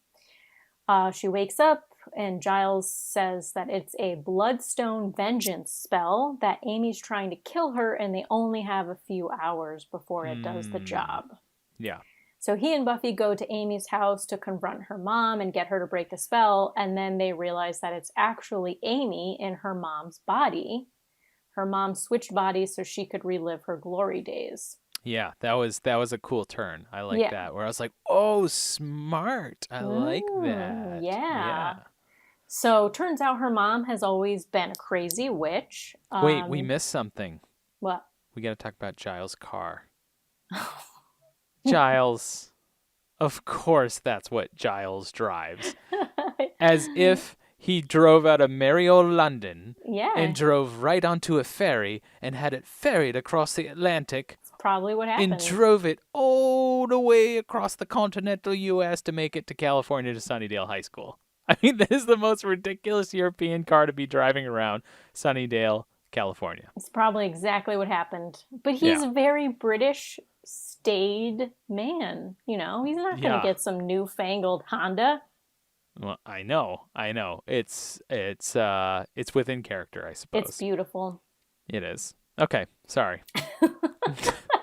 She wakes up and Giles says that it's a bloodstone vengeance spell, that Amy's trying to kill her and they only have a few hours before it does the job. Yeah. So he and Buffy go to Amy's house to confront her mom and get her to break the spell, and then they realize that it's actually Amy in her mom's body. Her mom switched bodies so she could relive her glory days. Yeah, that was a cool turn. I like that. Where I was like, oh, smart. I like that. Yeah. So turns out her mom has always been a crazy witch. Wait, we missed something. What? We got to talk about Giles' car. Giles. Of course that's what Giles drives. As if he drove out of merry old London and drove right onto a ferry and had it ferried across the Atlantic. That's probably what happened. And drove it all the way across the continental U.S. to make it to California to Sunnydale High School. I mean, that is the most ridiculous European car to be driving around Sunnydale, California. It's probably exactly what happened. But he's a very British staid man. He's not going to get some newfangled Honda. Well, I know. It's within character, I suppose. It's beautiful. It is. Okay, sorry.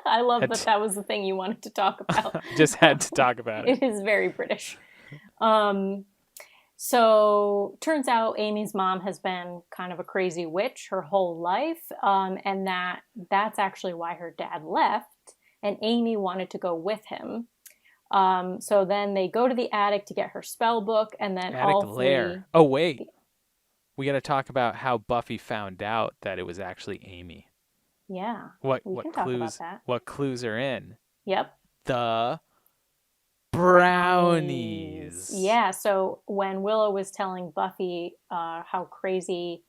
I love that was the thing you wanted to talk about. Just had to talk about it. It is very British. So turns out Amy's mom has been kind of a crazy witch her whole life, and that's actually why her dad left, and Amy wanted to go with him. So then they go to the attic to get her spell book, and then Attic all lair. three... Oh, wait. We got to talk about how Buffy found out that it was actually Amy. Yeah. What can talk about that. What clues are in? Yep. The brownies. Yeah, so when Willow was telling Buffy how crazy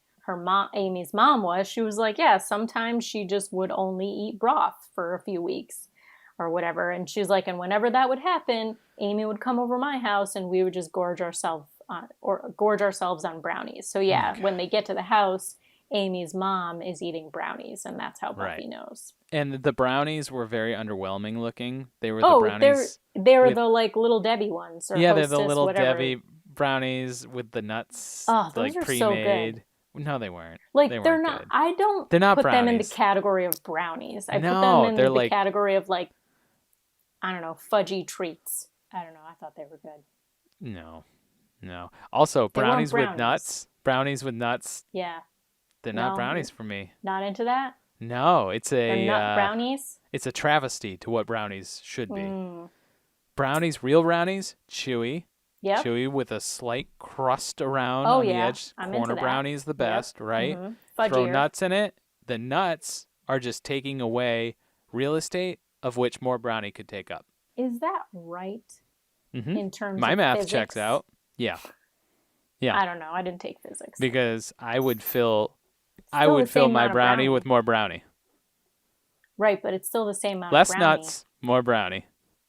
Amy's mom was, she was like, yeah, sometimes she just would only eat broth for a few weeks or whatever. And she's like, and whenever that would happen, Amy would come over my house and we would just gorge ourselves on brownies. So yeah, when they get to the house, Amy's mom is eating brownies, and that's how Buffy knows. And the brownies were very underwhelming looking. They were the brownies. They were the like Little Debbie ones. Or yeah, Hostess, they're the Little whatever. Debbie brownies with the nuts. Oh, those like are pre-made. so good. No, they weren't. Like they're not. Good. I don't. They're not put brownies. them in the category of brownies. I put No, them in they're the like category of like, I don't know, fudgy treats. I don't know. I thought they were good. No. Also, brownies with nuts. Brownies with nuts. Yeah. They're not brownies for me. Not into that? No, it's They're nut brownies? It's a travesty to what brownies should be. Brownies, real brownies, chewy. Yep. Chewy with a slight crust around on the edge. I'm Corner into that. brownie's the best, right? Mm-hmm. Throw nuts in it. The nuts are just taking away real estate of which more brownie could take up. Is that right? Mm-hmm. In terms My of math physics? checks out. Yeah. I don't know. I didn't take physics. Because I would fill my brownie with more brownie. Right, but it's still the same amount Less of brownie. nuts, more brownie.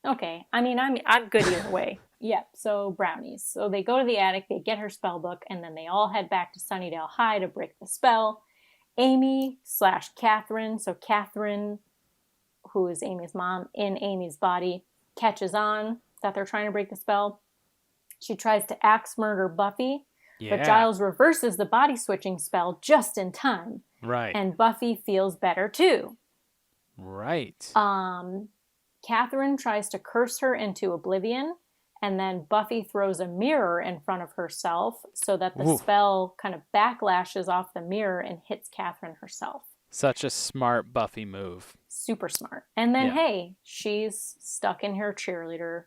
Okay. I mean, I'm good either way. Yep. So brownies. So they go to the attic, they get her spell book, and then they all head back to Sunnydale High to break the spell. Amy/Catherine. So Catherine, who is Amy's mom, in Amy's body, catches on that they're trying to break the spell. She tries to axe murder Buffy, but Giles reverses the body switching spell just in time. Right. And Buffy feels better too. Right. Catherine tries to curse her into oblivion, and then Buffy throws a mirror in front of herself so that the spell kind of backlashes off the mirror and hits Catherine herself. Such a smart Buffy move. Super smart. And then, hey, she's stuck in her cheerleader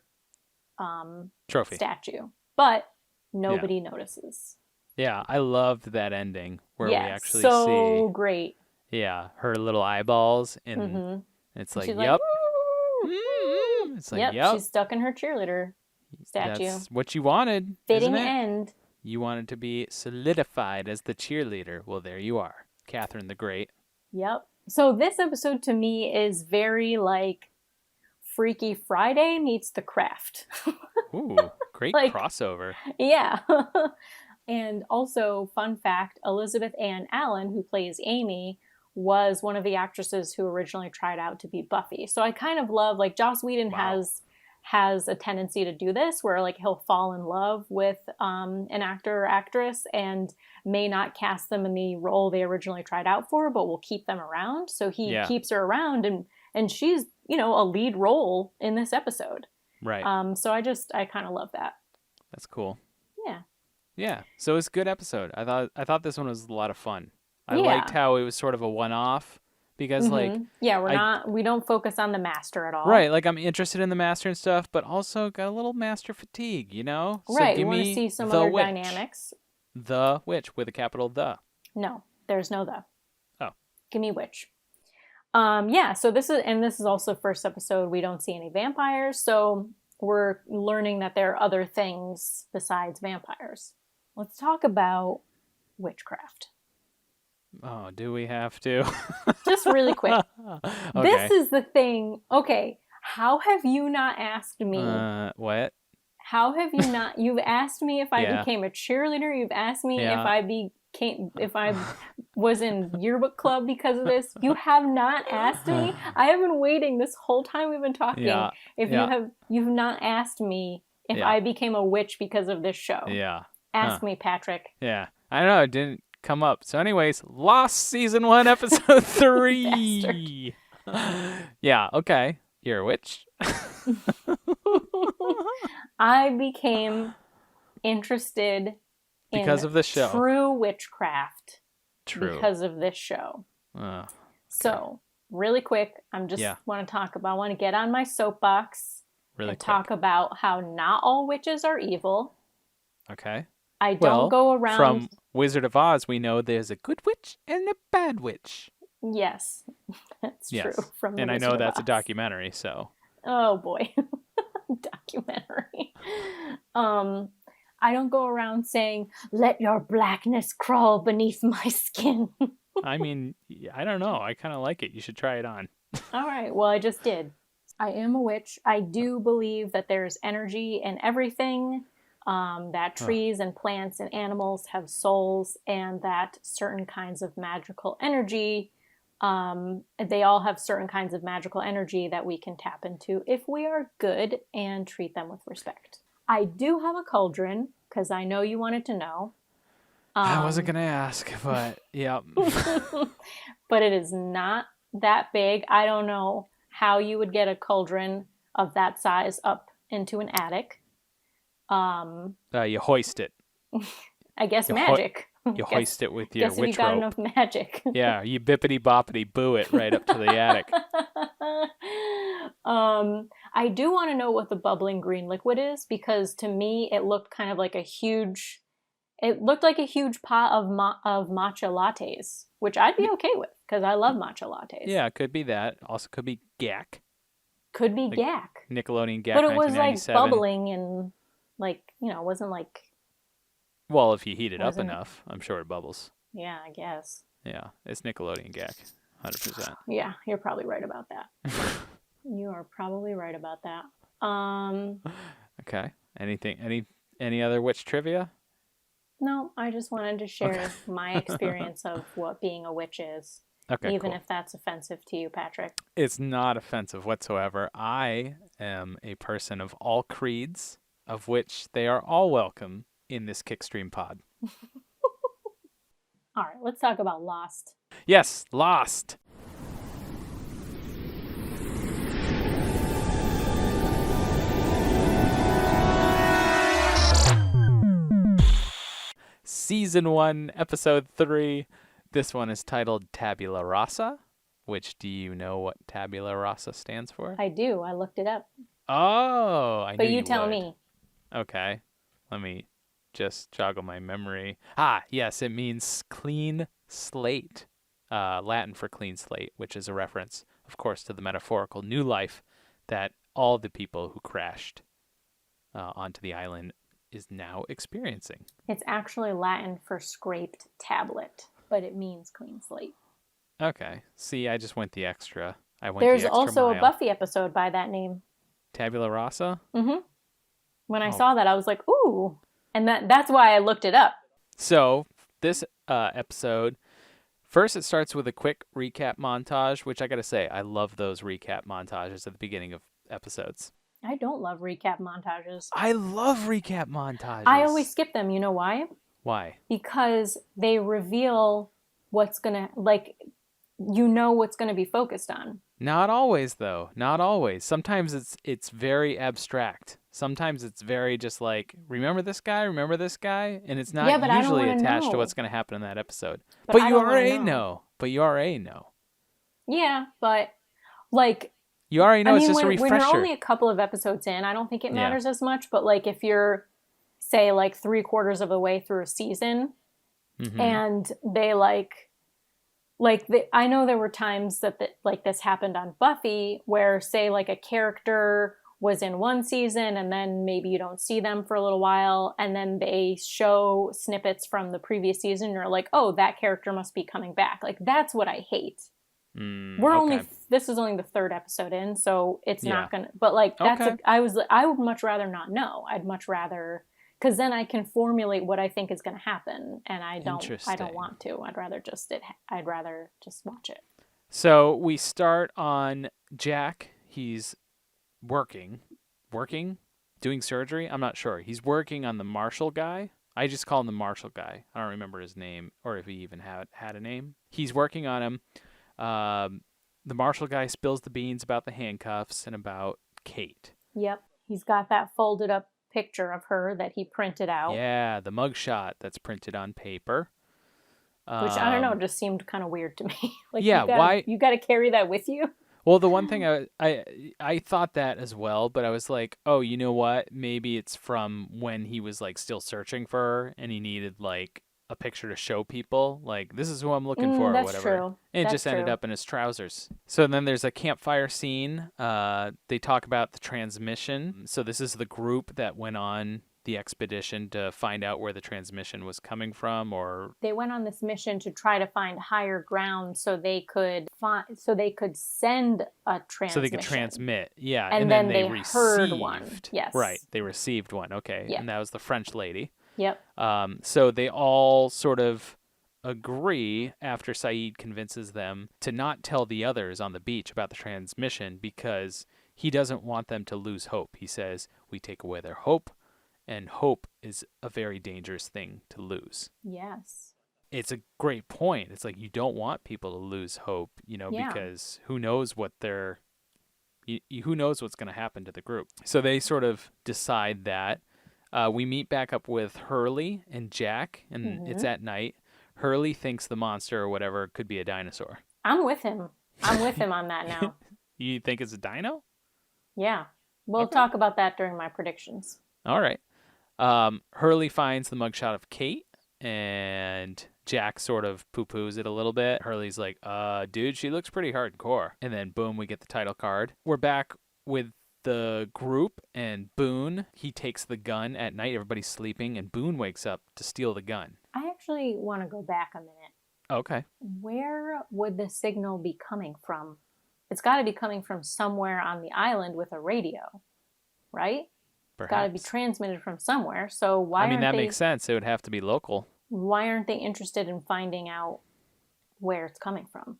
trophy statue. But nobody notices. Yeah, I loved that ending where we actually see... so great. Yeah, her little eyeballs, and it's like, she's yep. It's like, yep. She's stuck in her cheerleader statue. That's what you wanted, Fitting isn't it? end. You wanted to be solidified as the cheerleader. Well, there you are. Catherine the Great. Yep. So this episode to me is very like Freaky Friday meets The Craft. Ooh, great crossover. Yeah. And also, fun fact, Elizabeth Ann Allen, who plays Amy, was one of the actresses who originally tried out to be Buffy. So I kind of love, like, Joss Whedon has a tendency to do this, where, like, he'll fall in love with an actor or actress and may not cast them in the role they originally tried out for, but will keep them around. So he keeps her around, and she's, you know, a lead role in this episode. Right. So I kind of love that. That's cool. Yeah. Yeah. So it was a good episode. I thought this one was a lot of fun. I liked how it was sort of a one-off because we don't focus on the master at all. Right. Like, I'm interested in the master and stuff, but also got a little master fatigue, you know? Right. So you want to see some other dynamics. The witch with a capital the. No, there's no the. Oh. Give me witch. So this is also first episode. We don't see any vampires, so we're learning that there are other things besides vampires. Let's talk about witchcraft. Oh, do we have to? Just really quick. Okay. This is the thing. Okay, how have you not asked me? What? How have you not? You've asked me if I became a cheerleader. You've asked me if I was in yearbook club because of this. You have not asked me. I have been waiting this whole time we've been talking. You've not asked me if I became a witch because of this show. Yeah. Ask me, Patrick. Yeah. I don't know. It didn't come up. So anyways, Lost season 1, episode 3. Yeah, okay. You're a witch. I became interested because of this show. True witchcraft. True. Because of this show. Okay. So, really quick, want to get on my soapbox talk about how not all witches are evil. Okay. I don't go around... From Wizard of Oz, we know there's a good witch and a bad witch. Yes, that's true. From the and I Wizard know of that's Oz. a documentary, so... Oh, boy. Documentary. I don't go around saying, let your blackness crawl beneath my skin. I mean, I don't know. I kind of like it. You should try it on. All right. Well, I just did. I am a witch. I do believe that there's energy in everything, that trees and plants and animals have souls, and that certain kinds of magical energy, they all have certain kinds of magical energy that we can tap into if we are good and treat them with respect. I do have a cauldron, because I know you wanted to know. I wasn't going to ask, but yeah. But it is not that big. I don't know how you would get a cauldron of that size up into an attic. You hoist it. I guess magic. You hoist it with your witch rope. Guess you got enough magic. Yeah, you bippity boppity boo it right up to the attic. I do want to know what the bubbling green liquid is, because to me it looked kind of like a huge pot of matcha lattes, which I'd be okay with because I love matcha lattes. Yeah, it could be that. Also could be GAC. Could be GAC. Nickelodeon GAC. But it was like 1997. bubbling and like, it wasn't like... Well, if you heat it up enough, I'm sure it bubbles. Yeah, I guess. Yeah, it's Nickelodeon GAC. 100%. Yeah, you're probably right about that. You are probably right about that. Okay. Any other witch trivia? No, I just wanted to share my experience of what being a witch is. Okay, even if that's offensive to you, Patrick. It's not offensive whatsoever. I am a person of all creeds, of which they are all welcome in this Kickstream pod. All right, let's talk about Lost. Yes, Lost. Season 1, Episode 3. This one is titled Tabula Rasa, which, do you know what Tabula Rasa stands for? I do. I looked it up. Oh, I knew you would. But you tell me. Okay. Let me just joggle my memory. Yes, it means clean slate. Latin for clean slate, which is a reference, of course, to the metaphorical new life that all the people who crashed onto the island is now experiencing. It's actually Latin for scraped tablet, but it means clean slate. Okay. See, I just went the extra. There's also a Buffy episode by that name. Tabula Rasa? Mm-hmm. When I saw that, I was like, ooh. And that's why I looked it up. So, this episode, first it starts with a quick recap montage, which I gotta say, I love those recap montages at the beginning of episodes. I don't love recap montages. I love recap montages. I always skip them. You know why? Why? Because they reveal what's gonna, what's gonna be focused on. Not always, though. Not always. Sometimes it's very abstract. Sometimes it's very just like, remember this guy, and it's not usually attached to what's going to happen in that episode. But you already know. Yeah, but like... You already know. It's just a refresher. When you're only a couple of episodes in, I don't think it matters as much. But like if you're, say, like 3/4 of the way through a season, and they I know there were times that this happened on Buffy, where say like a character was in one season and then maybe you don't see them for a little while, and then they show snippets from the previous season, and you're like, oh, that character must be coming back. Like that's what I hate. This is only the 3rd episode in, so it's not gonna, but like that's I would much rather not know. I'd much rather, because then I can formulate what I think is going to happen, and I don't want to. I'd rather just watch it. So we start on Jack. He's working, doing surgery. I'm not sure. He's working on the Marshall guy I just call him the Marshall guy. I don't remember his name or if he even had a name. He's working on him. The Marshall guy spills the beans about the handcuffs and about Kate. Yep. He's got that folded up picture of her that he printed out. Yeah, the mugshot that's printed on paper. Which, I don't know, just seemed kind of weird to me. Like, yeah, why? You got to carry that with you? Well, the one thing I thought that as well, but I was like, oh, you know what? Maybe it's from when he was like still searching for her and he needed like a picture to show people, like, this is who I'm looking for or that's whatever. True. And it that's just ended true. up in his trousers. So then there's a campfire scene. They talk about the transmission. So this is the group that went on the expedition to find out where the transmission was coming from, or they went on this mission to try to find higher ground so they could send a transmission. So they could transmit, yeah. And then they heard one. Yes. Right, they received one, okay. Yeah. And that was the French lady. Yep. So they all sort of agree after Saeed convinces them to not tell the others on the beach about the transmission because he doesn't want them to lose hope. He says, we take away their hope, and hope is a very dangerous thing to lose. Yes. It's a great point. It's like you don't want people to lose hope, because who knows what who knows what's going to happen to the group. So they sort of decide that. We meet back up with Hurley and Jack, and it's at night. Hurley thinks the monster or whatever could be a dinosaur. I'm with him. I'm with him on that now. You think it's a dino? Yeah. We'll talk about that during my predictions. All right. Hurley finds the mugshot of Kate, and Jack sort of poo-poos it a little bit. Hurley's like, dude, she looks pretty hardcore. And then, boom, we get the title card. We're back with the group, and Boone, he takes the gun at night. Everybody's sleeping, and Boone wakes up to steal the gun. I actually want to go back a minute. Okay. Where would the signal be coming from? It's got to be coming from somewhere on the island with a radio, right? Perhaps. Got to be transmitted from somewhere. So why? That makes sense. It would have to be local. Why aren't they interested in finding out where it's coming from?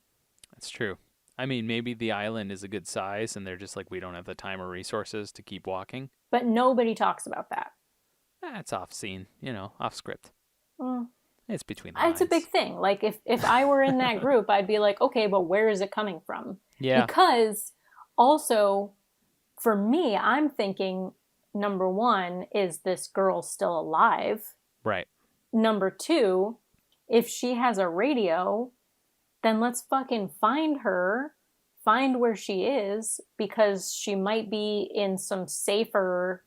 That's true. I mean, maybe the island is a good size, and they're just like, we don't have the time or resources to keep walking. But nobody talks about that. It's off scene, off script. Mm. It's between the lines. It's a big thing. Like, if I were in that group, I'd be like, okay, but where is it coming from? Yeah. Because also, for me, I'm thinking, number one, is this girl still alive? Right. Number two, if she has a radio, then let's fucking find her, find where she is, because she might be in some safer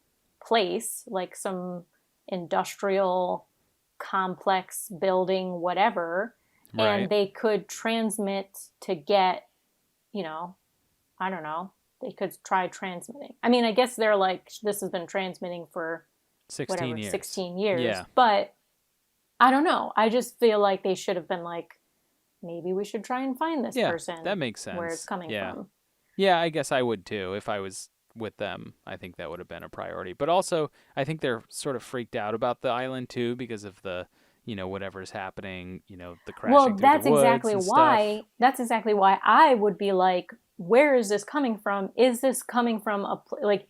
place, like some industrial complex building, whatever, right. And they could transmit to get, I don't know, they could try transmitting. I mean, I guess they're like, this has been transmitting for 16 years. 16 years. Yeah. But I don't know. I just feel like they should have been like, maybe we should try and find this person. That makes sense. Where it's coming from. Yeah, I guess I would too. If I was with them, I think that would have been a priority. But also, I think they're sort of freaked out about the island too because of the, whatever's happening, the crashing through the woods That's exactly why I would be like, where is this coming from? Is this coming from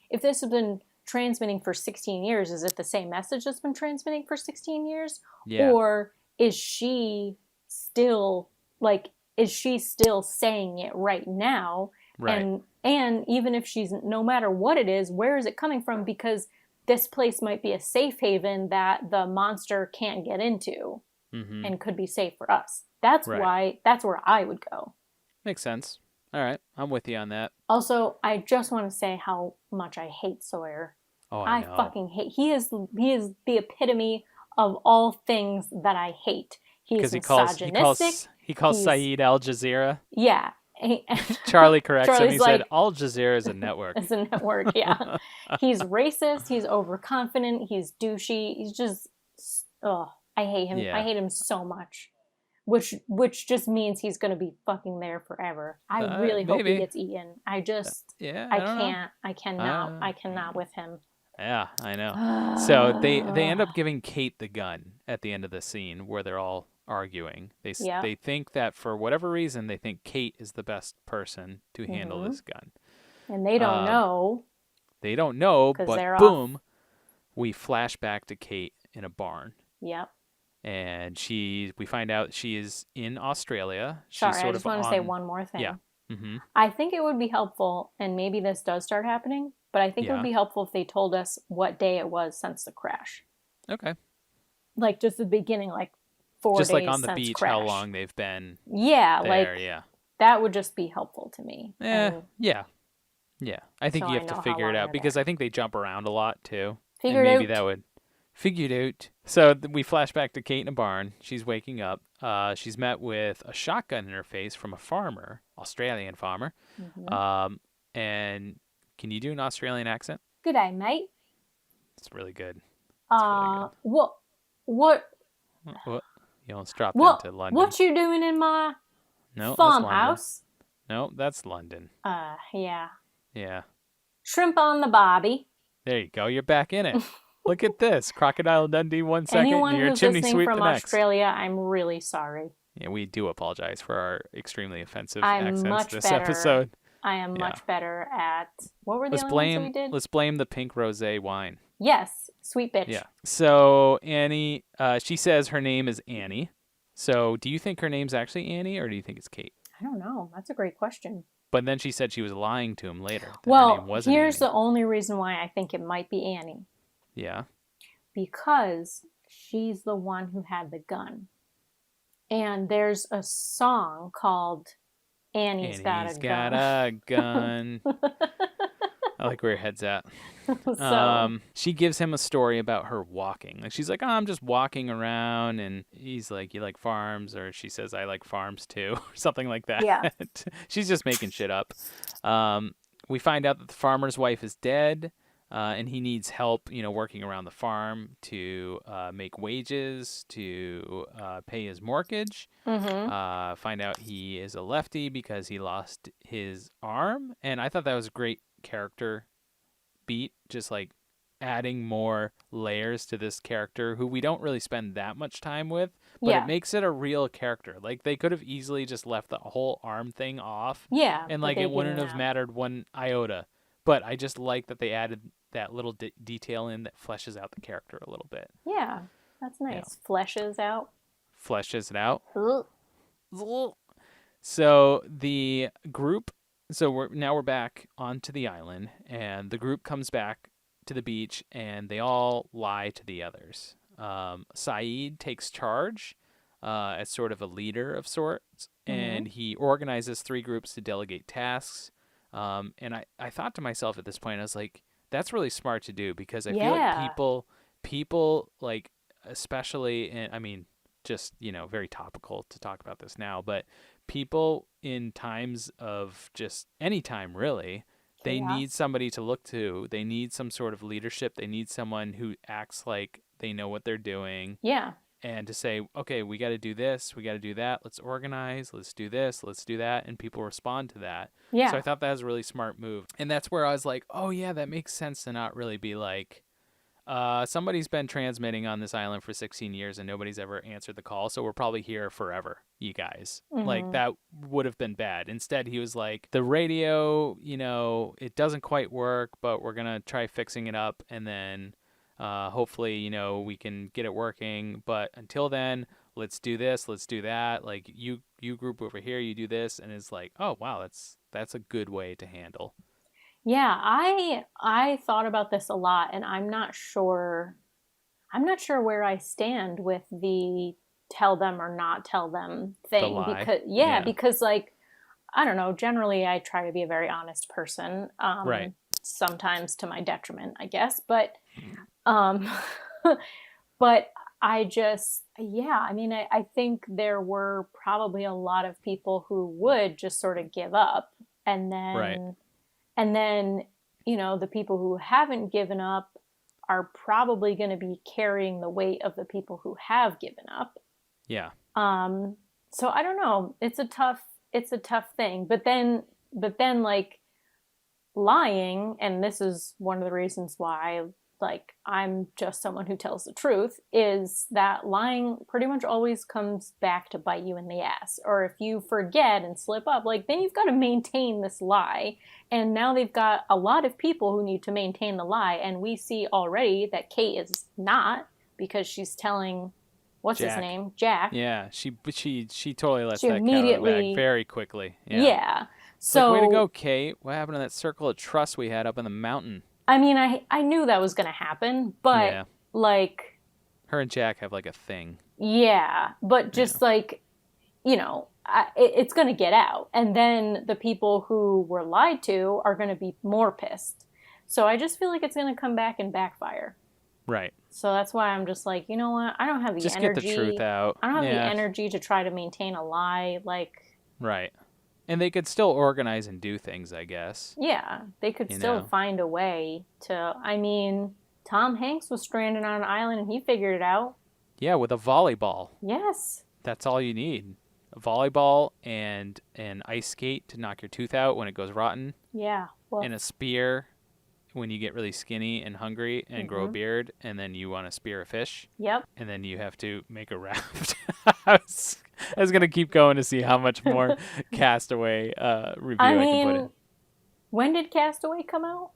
if this has been transmitting for 16 years, is it the same message that's been transmitting for 16 years? Yeah. Or is she still saying it right now? Right. And even if she's, no matter what it is, where is it coming from? Because this place might be a safe haven that the monster can't get into and could be safe for us. That's why, that's where I would go. Makes sense. All right. I'm with you on that. Also, I just want to say how much I hate Sawyer. Oh, I know. Fucking hate. He is the epitome of all things that I hate. He's misogynistic. He calls Saeed Al Jazeera. Yeah. Charlie corrects him. He like, said, Al Jazeera is a network. It's a network, yeah. He's racist. He's overconfident. He's douchey. He's just, I hate him. Yeah. I hate him so much. Which just means he's going to be fucking there forever. I really hope he gets eaten. I cannot with him. Yeah, I know. So they end up giving Kate the gun at the end of the scene where they're all arguing. They think that for whatever reason, they think Kate is the best person to handle this gun. And they don't know. They don't know, but boom, we flash back to Kate in a barn. Yep. And we find out she is in Australia. Sorry, She's I just want to say one more thing. Yeah. Mm-hmm. I think it would be helpful, and maybe this does start happening, but I think it would be helpful if they told us what day it was since the crash. Okay. Like just the beginning, like 4 days just like on the since beach, crash. how long they've been there, yeah. That would just be helpful to me. Yeah. I think you have to figure it out because I think they jump around a lot too. Maybe that would figure it out. So we flash back to Kate in a barn. She's waking up. She's met with a shotgun in her face from a farmer, Australian farmer. Mm-hmm. And can you do an Australian accent? Good day, mate. It's really good. What? You almost dropped into London. What you doing in my farmhouse? No, that's London. Yeah. Yeah. Shrimp on the bobby. There you go. You're back in it. Look at this. Crocodile Dundee 1 second. Anyone and you're who's chimney listening sweep from the next. Australia, I'm really sorry. Yeah, we do apologize for our extremely offensive accents this episode. I am much better at... What were the other ones we did? Let's blame the pink rosé wine. Yes. Sweet bitch. Yeah. So Annie, she says her name is Annie. So do you think her name's actually Annie or do you think it's Kate? I don't know. That's a great question. But then she said she was lying to him later. Well, here's the only reason why I think it might be Annie. Yeah. Because she's the one who had the gun. And there's a song called Annie's Got a Gun. I like where your head's at. So, she gives him a story about her walking. Like she's like, I'm just walking around, and he's like, you like farms? Or she says, I like farms too, or something like that. Yeah. She's just making shit up. We find out that the farmer's wife is dead, and he needs help, working around the farm to make wages, to pay his mortgage. mm-hmm. Find out he is a lefty because he lost his arm, and I thought that was a great character beat, just like adding more layers to this character who we don't really spend that much time with, but it makes it a real character. Like they could have easily just left the whole arm thing off, and like it wouldn't have mattered one iota. But I just like that they added that little detail in that fleshes out the character a little bit. Yeah, that's nice. Fleshes it out. So the group. So we're back onto the island, and the group comes back to the beach, and they all lie to the others. Saeed takes charge as sort of a leader of sorts, and he organizes 3 groups to delegate tasks. And I thought to myself at this point, I was like, that's really smart to do because I feel like people like, especially, and I mean, just, very topical to talk about this now, but people in times of just any time really, they need somebody to look to. They need some sort of leadership. They need someone who acts like they know what they're doing. Yeah. And to say, okay, we got to do this, we got to do that. Let's organize. Let's do this. Let's do that. And people respond to that. Yeah. So I thought that was a really smart move. And that's where I was like, oh yeah, that makes sense to not really be like, somebody's been transmitting on this island for 16 years and nobody's ever answered the call. So we're probably here forever, you guys. Like that would have been bad. Instead, he was like, the radio, it doesn't quite work, but we're going to try fixing it up. And then hopefully, we can get it working. But until then, let's do this. Let's do that. Like you group over here, you do this. And it's like, oh, wow, that's a good way to handle. Yeah, I thought about this a lot, and I'm not sure where I stand with the tell them or not tell them thing. The lie. Because like, I don't know, generally I try to be a very honest person. Right. Sometimes to my detriment, I guess. But but I just, I mean, I think there were probably a lot of people who would just sort of give up, and then right. And then, the people who haven't given up are probably going to be carrying the weight of the people who have given up. Yeah. So I don't know. It's a tough thing. But then like lying, and this is one of the reasons why like I'm just someone who tells the truth, is that lying pretty much always comes back to bite you in the ass. Or if you forget and slip up, like then you've got to maintain this lie. And now they've got a lot of people who need to maintain the lie. And we see already that Kate is not. because she's telling, what's his Jack. name? Jack. Yeah, she totally lets She that cat out of the bag very quickly. Yeah. So way to go, Kate. What happened to that circle of trust we had up in the mountain? I mean, I knew that was going to happen, but like, her and Jack have like a thing. Yeah, but just like, you know, it's going to get out. And then the people who were lied to are going to be more pissed. So I just feel like it's going to come back and backfire. Right. So that's why I'm just like, you know what? I don't have the just energy. Just get the truth out. I don't have the energy to try to maintain a lie. Like. Right. And they could still organize and do things, I guess. Yeah. They could still find a way to, I mean, Tom Hanks was stranded on an island and he figured it out. Yeah, with a volleyball. Yes. That's all you need. A volleyball and an ice skate to knock your tooth out when it goes rotten. Yeah. Well, and a spear when you get really skinny and hungry and grow a beard, and then you want to spear a fish. Yep. And then you have to make a raft. I was going to keep going to see how much more Castaway review I can put in. When did Castaway come out?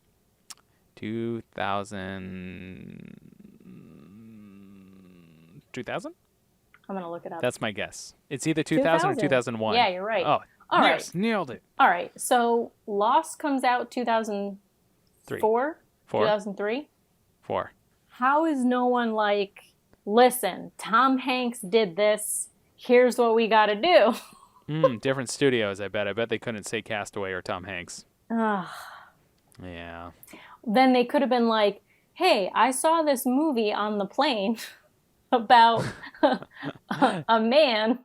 2000? I'm going to look it up. That's my guess. It's either 2000 or 2001. Yeah, you're right. Oh, all yes, right. Nailed it. All right. So Lost comes out 2004? 2003? 4. How is no one like, listen, Tom Hanks did this. Here's what we got to do. Different studios, I bet. I bet they couldn't say Castaway or Tom Hanks. Ugh. Yeah. Then they could have been like, hey, I saw this movie on the plane about a man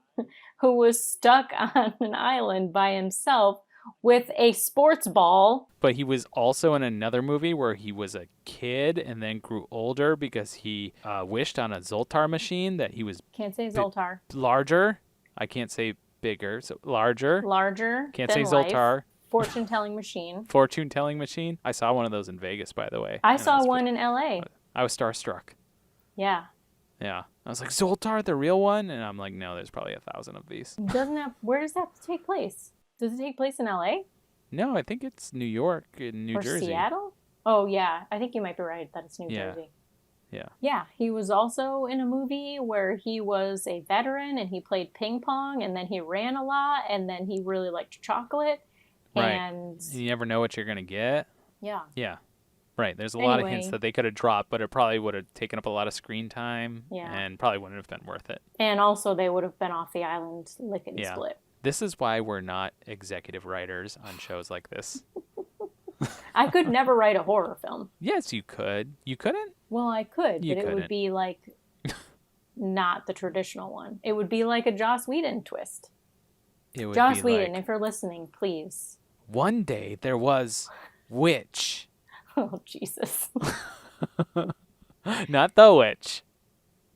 who was stuck on an island by himself with a sports ball. But he was also in another movie where he was a kid and then grew older because he wished on a Zoltar machine that he was... Can't say Zoltar. Larger. I can't say bigger. So larger. Larger. Can't say Zoltar. Fortune-telling machine. Fortune-telling machine. I saw one of those in Vegas, by the way. I saw one in L.A. I was starstruck. Yeah. Yeah. I was like, Zoltar, the real one? And I'm like, no, there's probably 1,000 of these. Where does that take place? Does it take place in L.A.? No, I think it's New York and New Jersey. Or Seattle? Oh, yeah. I think you might be right that it's New Jersey. Yeah. Yeah. He was also in a movie where he was a veteran and he played ping pong and then he ran a lot and then he really liked chocolate. Right. And you never know what you're going to get. Yeah. Yeah. Right. There's a lot of hints that they could have dropped, but it probably would have taken up a lot of screen time and probably wouldn't have been worth it. And also they would have been off the island lickety-split. This is why we're not executive writers on shows like this. I could never write a horror film. Yes, you could. You couldn't? Well, I could, but it would be like not the traditional one. It would be like a Joss Whedon twist. Joss Whedon, if you're listening, please. One day there was witch. Oh, Jesus. Not the witch.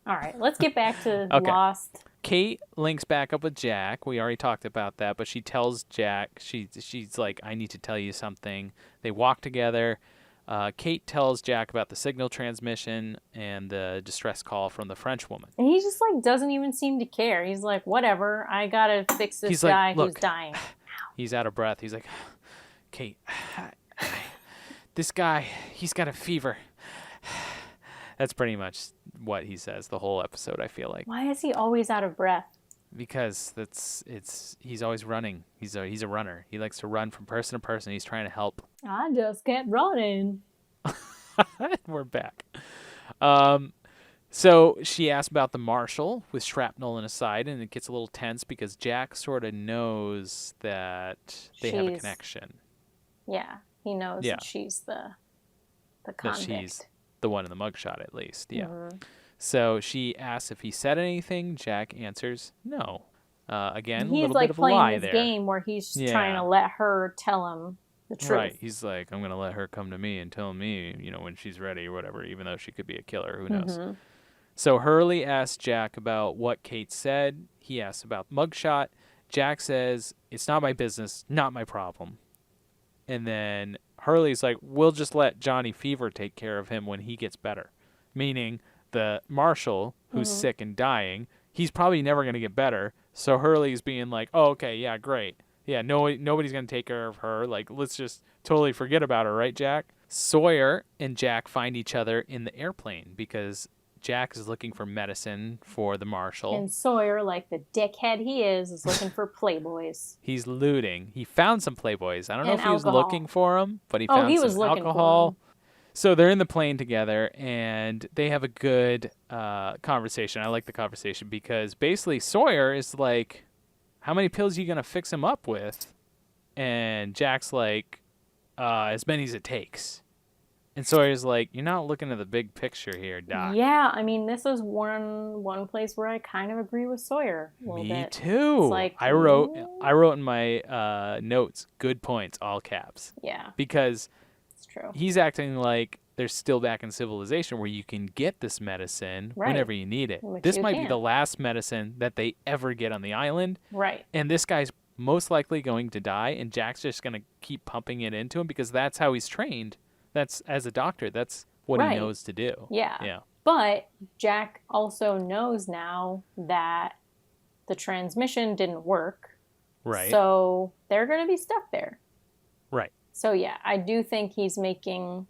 All right, let's get back to Lost. Kate links back up with Jack. We already talked about that, but she tells Jack, she's like, I need to tell you something. They walk together. Kate tells Jack about the signal transmission and the distress call from the French woman. And he just like doesn't even seem to care. He's like, whatever, I gotta fix this guy who's dying. He's out of breath. He's like, Kate, this guy, he's got a fever. That's pretty much what he says the whole episode, I feel like. Why is he always out of breath? Because he's always running. He's a runner. He likes to run from person to person. He's trying to help. I just kept running. We're back. So she asks about the marshal with shrapnel in his side, and it gets a little tense because Jack sort of knows that they have a connection. Yeah, he knows that she's the convict. That she's the one in the mugshot, at least. Yeah. Mm-hmm. So she asks if he said anything. Jack answers no. Again, a little bit of a lie there. He's like playing this game where he's trying to let her tell him the truth. Right. He's like, I'm going to let her come to me and tell me, when she's ready or whatever, even though she could be a killer. Who knows? Mm-hmm. So Hurley asks Jack about what Kate said. He asks about mugshot. Jack says, it's not my business, not my problem. And then Hurley's like, we'll just let Johnny Fever take care of him when he gets better. Meaning the marshal who's sick and dying, he's probably never going to get better. So Hurley's being like, oh, okay, yeah, great. Yeah, nobody's going to take care of her. Like, let's just totally forget about her, right, Jack? Sawyer and Jack find each other in the airplane because Jack is looking for medicine for the marshal. And Sawyer, like the dickhead he is looking for Playboys. He's looting. He found some Playboys. I don't know if he was alcohol. looking for them, but he found some alcohol. So they're in the plane together, and they have a good conversation. I like the conversation because basically Sawyer is like, how many pills are you going to fix him up with? And Jack's like, as many as it takes. And Sawyer's like, you're not looking at the big picture here, Doc. Yeah, I mean, this is one place where I kind of agree with Sawyer a little bit. Me too. It's like, I wrote in my notes, good points, all caps. Yeah. Because it's true. He's acting like they're still back in civilization where you can get this medicine whenever you need it. This might be the last medicine that they ever get on the island. Right. And this guy's most likely going to die, and Jack's just going to keep pumping it into him because that's how he's trained. That's, as a doctor, that's what he knows to do. Yeah. Yeah. But Jack also knows now that the transmission didn't work. Right. So they're going to be stuck there. Right. So, yeah, I do think he's making,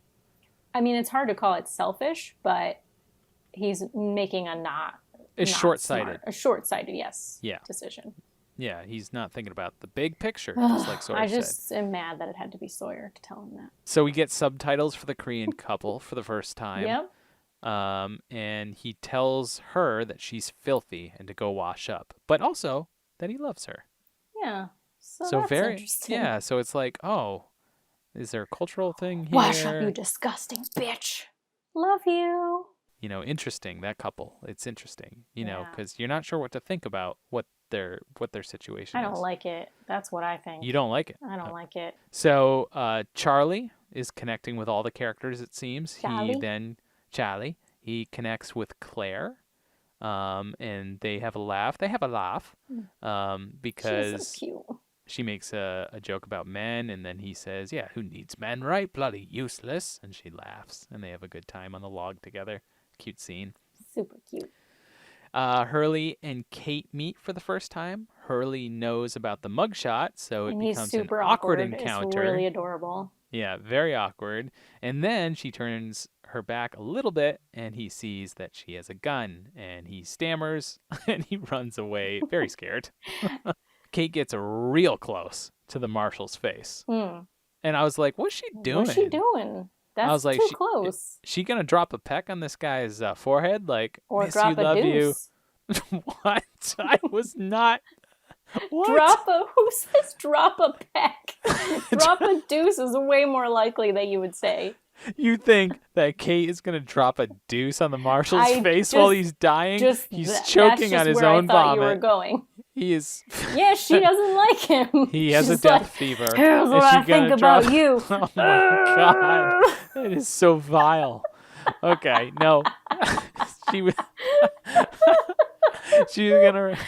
I mean, it's hard to call it selfish, but he's making a short-sighted. A short-sighted, yes. Yeah. Decision. Yeah, he's not thinking about the big picture, just like Sawyer I said. just am mad that it had to be Sawyer to tell him that. So we get subtitles for the Korean couple for the first time. Yep. And he tells her that she's filthy and to go wash up, but also that he loves her. Yeah. So that's interesting. Yeah, so it's like, oh, is there a cultural thing here? Wash up, you disgusting bitch. Love you. You know, interesting, that couple. It's interesting, you know, because you're not sure what to think about what their situation is. I don't like it. That's what I think. You don't like it? I don't like it. So Charlie is connecting with all the characters, it seems. Charlie, he connects with Claire, and they have a laugh. Because she's so cute. She makes a joke about men, and then he says, yeah, who needs men, right? Bloody useless. And she laughs, and they have a good time on the log together. Cute scene. Super cute. Hurley and Kate meet for the first time. Hurley knows about the mugshot, so it becomes an awkward encounter. It's really adorable. Yeah, very awkward. And then she turns her back a little bit, and he sees that she has a gun, and he stammers, and he runs away, very scared. Kate gets real close to the marshal's face. And I was like, what's she doing? What's she doing? That's I was like, too close. She gonna drop a peck on this guy's forehead? Like, or miss drop you, a love deuce. You. What? I was not. What? Who says drop a peck? Drop a deuce is way more likely that you would say. You think that Kate is going to drop a deuce on the marshal's face while he's dying? He's choking on his own vomit. I thought you were going. He is. Yeah, she doesn't like him. He has a death fever. Here's what I think about you. Oh my God. It is so vile. Okay, no. She was going to.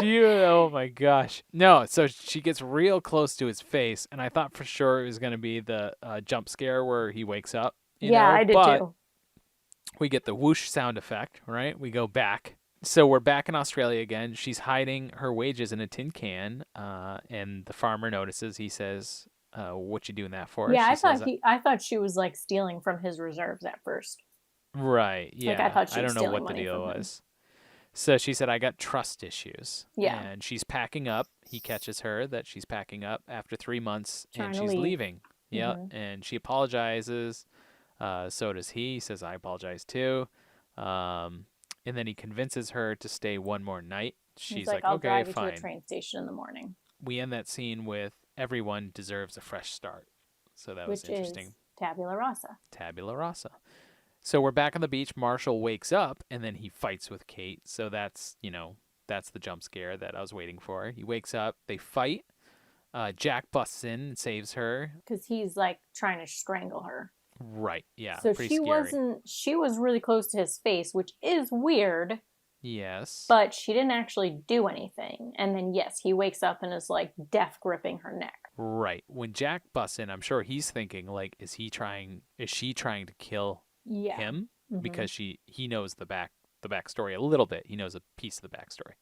Oh my gosh. No, so she gets real close to his face, and I thought for sure it was going to be the jump scare where he wakes up. I did too. We get the whoosh sound effect, right? We go back. So we're back in Australia again. She's hiding her wages in a tin can, and the farmer notices. He says, what you doing that for? Yeah, I thought she was like stealing from his reserves at first. Right, yeah. Like, I thought she was don't know what the deal was. So she said, I got trust issues. Yeah. And she's packing up. He catches her that she's packing up after 3 months, and she's leave. leaving. Yeah. And she apologizes. So does he. He says, I apologize too. And then he convinces her to stay one more night. She's like, I'll okay, drive you fine. to the train station in the morning. We end that scene with everyone deserves a fresh start. So that was interesting. Which is Tabula Rasa. Tabula Rasa. So we're back on the beach. Marshall wakes up, and then he fights with Kate. So that's the jump scare that I was waiting for. He wakes up. They fight. Jack busts in and saves her. Because he's, like, trying to strangle her. Right, yeah. So pretty scary. she was really close to his face, which is weird. Yes. But she didn't actually do anything. And then, yes, he wakes up and is, like, death gripping her neck. Right. When Jack busts in, I'm sure he's thinking, like, is she trying to kill him? Because he knows the backstory a little bit. He knows a piece of the backstory.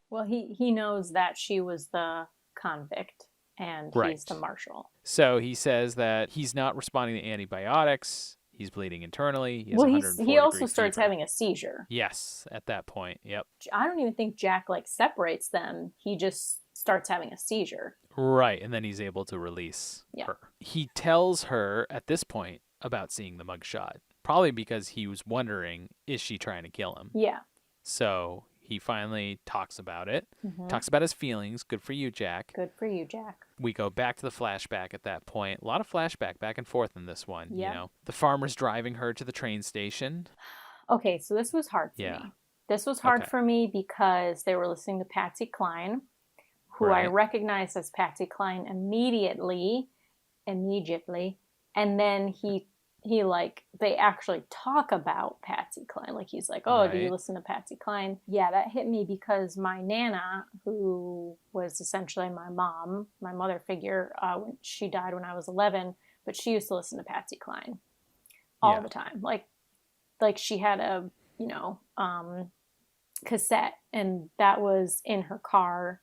Well, he knows that she was the convict and he's the marshal. So he says that he's not responding to antibiotics. He's bleeding internally. He has well, 104 he also degree starts fever. having a seizure. Yes, at that point. Yep. I don't even think Jack like separates them. He just starts having a seizure. Right, and then he's able to release her. He tells her at this point about seeing the mugshot, probably because he was wondering, is she trying to kill him? Yeah. So he finally talks about it, talks about his feelings. Good for you, Jack. Good for you, Jack. We go back to the flashback at that point. A lot of flashback back and forth in this one. Yeah. You know, the farmer's driving her to the train station. Okay, so this was hard for me. This was hard for me because they were listening to Patsy Cline, who I recognized as Patsy Cline immediately. And then he like, they actually talk about Patsy Cline. Like, he's like, oh, do you listen to Patsy Cline? Yeah, that hit me because my Nana, who was essentially my mom, my mother figure, when she died when I was 11, but she used to listen to Patsy Cline all the time. Like she had a, cassette, and that was in her car.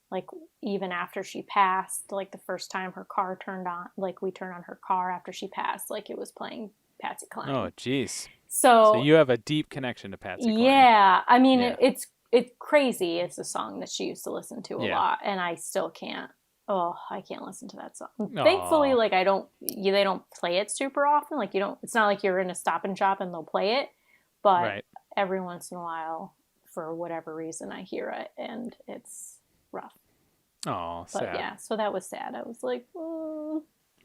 Like, even after she passed, like the first time her car turned on, like we turned on her car after she passed, like it was playing Patsy Cline. Oh, jeez. So you have a deep connection to Patsy Cline. Yeah. I mean, it's Crazy. It's a song that she used to listen to a lot, and I still can't. Oh, I can't listen to that song. Aww. Thankfully, like they don't play it super often. Like it's not like you're in a Stop and Shop and they'll play it, but every once in a while, for whatever reason, I hear it and it's rough. Oh, sad. But yeah, so that was sad. I was like,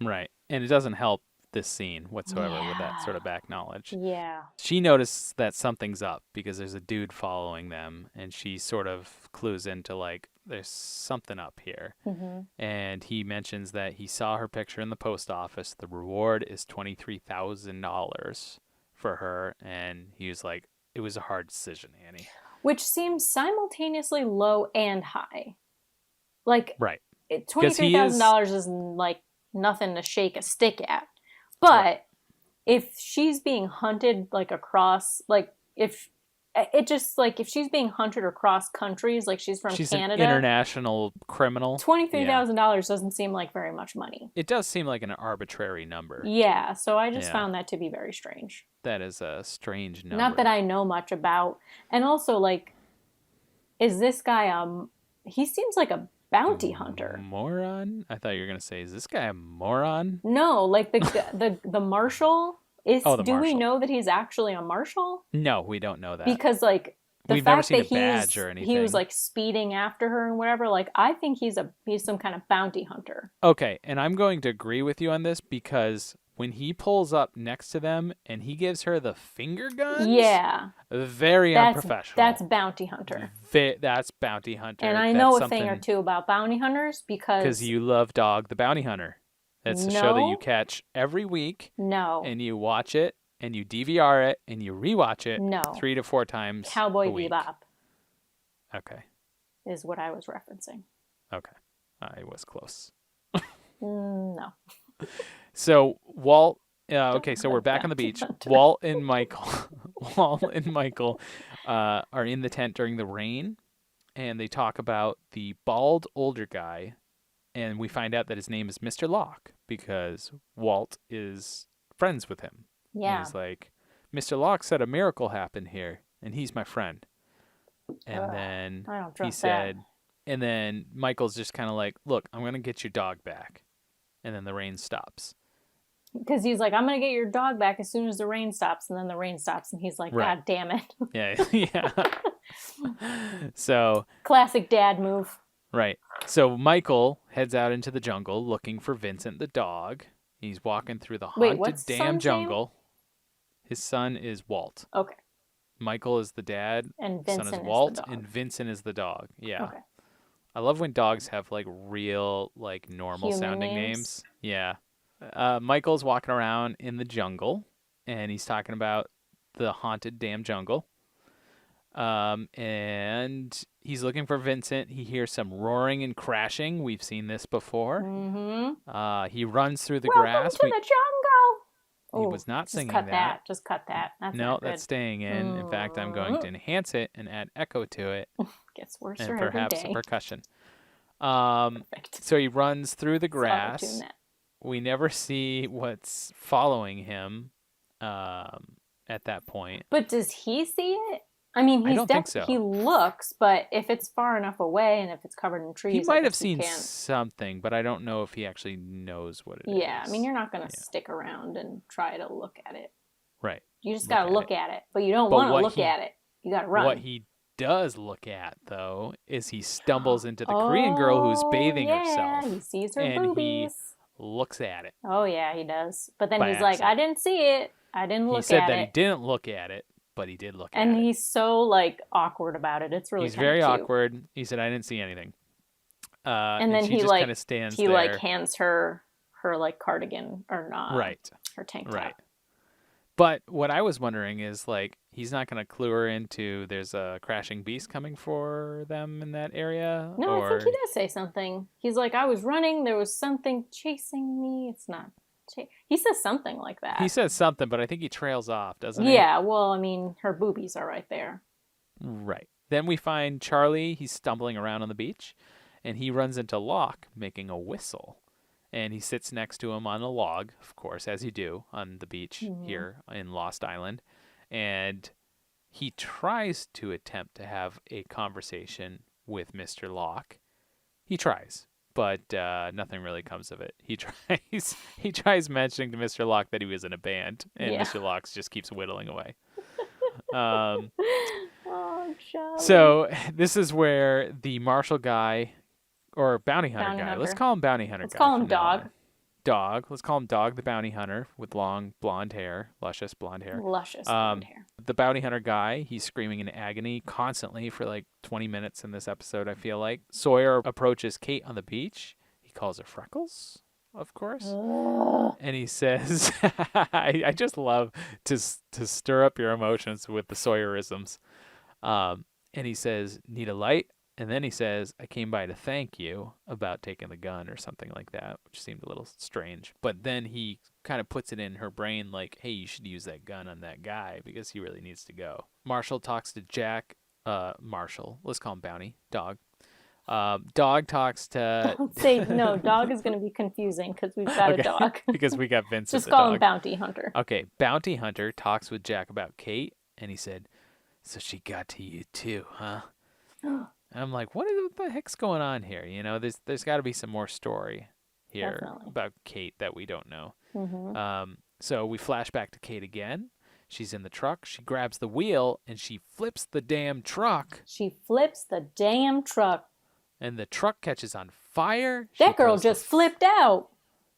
Right. And it doesn't help this scene whatsoever with that sort of back knowledge. Yeah. She notices that something's up because there's a dude following them, and she sort of clues into, like, there's something up here. Mm-hmm. And he mentions that he saw her picture in the post office. The reward is $23,000 for her. And he was like, it was a hard decision, Annie. Which seems simultaneously low and high. Like, $23,000 is like nothing to shake a stick at. But if she's being hunted like across, like if she's being hunted across countries, like she's from Canada, an international criminal. $23,000 doesn't seem like very much money. It does seem like an arbitrary number. Yeah, so I just found that to be very strange. That is a strange number. Not that I know much about, and also like, is this guy he seems like a bounty hunter. Moron? I thought you were gonna say, is this guy a moron? No, like the marshal is. The do we marshal. know that he's actually a marshal? No, we don't know that because like we've never seen a badge or anything. He was like speeding after her and whatever. Like I think he's some kind of bounty hunter. Okay, and I'm going to agree with you on this because when he pulls up next to them and he gives her the finger guns, very unprofessional. That's bounty hunter. That's bounty hunter. And I know a thing or two about bounty hunters because you love Dog the Bounty Hunter. That's a show that you catch every week. No. And you watch it and you DVR it and you rewatch it 3 to 4 times. Cowboy a week. Bebop. Okay. Is what I was referencing. Okay. I was close. No. So Walt, so we're back on the beach. Walt and Michael are in the tent during the rain, and they talk about the bald older guy, and we find out that his name is Mr. Locke because Walt is friends with him. Yeah. And he's like, Mr. Locke said a miracle happened here, and he's my friend. And then I don't trust he said, and then Michael's just kind of like, look, I'm going to get your dog back. And then the rain stops. Because he's like, I'm going to get your dog back as soon as the rain stops. And then the rain stops, and he's like, God damn it. Yeah. So. Classic dad move. Right. So Michael heads out into the jungle looking for Vincent the dog. He's walking through the haunted damn jungle. Name? His son is Walt. Okay. Michael is the dad. And Vincent son is Walt. The dog. And Vincent is the dog. Yeah. Okay. I love when dogs have like real, like normal human sounding names. Yeah. Michael's walking around in the jungle and he's talking about the haunted damn jungle. And he's looking for Vincent. He hears some roaring and crashing. We've seen this before. Mm-hmm. He runs through the grass. Welcome to the jungle. He was not singing that. Just cut that. That's staying in. In fact, I'm going to enhance it and add echo to it. Gets worse and every perhaps day. some percussion. So he runs through the grass. We never see what's following him. at that point. But does he see it? I mean, I don't think so. He looks, but if it's far enough away and if it's covered in trees, he might have seen something, but I don't know if he actually knows what it is. Yeah, I mean, you're not going to stick around and try to look at it. Right. You just got to look at it, but you don't want to look at it. You got to run. What he does look at, though, is he stumbles into the Korean girl who's bathing herself. He sees her and boobies. He looks at it. Oh, yeah, he does. But then he's like, I didn't see it. I didn't look at it. He said that he didn't look at it, but he did look at it. And he's so, like, awkward about it. It's really He's very cute. awkward. He said, I didn't see anything. And then he just kind of stands there. He, like, hands her, like, cardigan or not. Right. Her tank top. Right. But what I was wondering is, like, he's not going to clue her into there's a crashing beast coming for them in that area? No, I think he does say something. He's like, I was running, there was something chasing me. It's not... He says something like that. He says something, but I think he trails off, doesn't he? Yeah, well, I mean, her boobies are right there. Right. Then we find Charlie. He's stumbling around on the beach, and he runs into Locke making a whistle. And he sits next to him on a log, of course, as you do on the beach here in Lost Island. And he tries to attempt to have a conversation with Mr. Locke. He tries, but nothing really comes of it. He tries mentioning to Mr. Locke that he was in a band, and Mr. Locke just keeps whittling away. Oh, Charlie. So this is where the marshal guy... Or bounty hunter guy. Let's call him bounty hunter guy. Let's call him Dog. Dog. Let's call him Dog the bounty hunter with long blonde hair. Luscious blonde hair. Blonde hair. The bounty hunter guy, he's screaming in agony constantly for like 20 minutes in this episode, I feel like. Sawyer approaches Kate on the beach. He calls her Freckles, of course. And he says, I just love to stir up your emotions with the Sawyerisms. And he says, need a light? And then he says, I came by to thank you about taking the gun or something like that, which seemed a little strange. But then he kind of puts it in her brain like, hey, you should use that gun on that guy because he really needs to go. Marshall talks to Jack. Marshall. Let's call him Bounty. Dog. Dog talks to... Don't say no. Dog is going to be confusing because we've got a dog. Because we got Vincent Just the call dog. him Bounty Hunter. Okay. Bounty Hunter talks with Jack about Kate, and he said, so she got to you too, huh? And I'm like, what the heck's going on here? You know, there's got to be some more story here about Kate that we don't know. Mm-hmm. So we flash back to Kate again. She's in the truck. She grabs the wheel and she flips the damn truck. And the truck catches on fire. That girl just flipped out.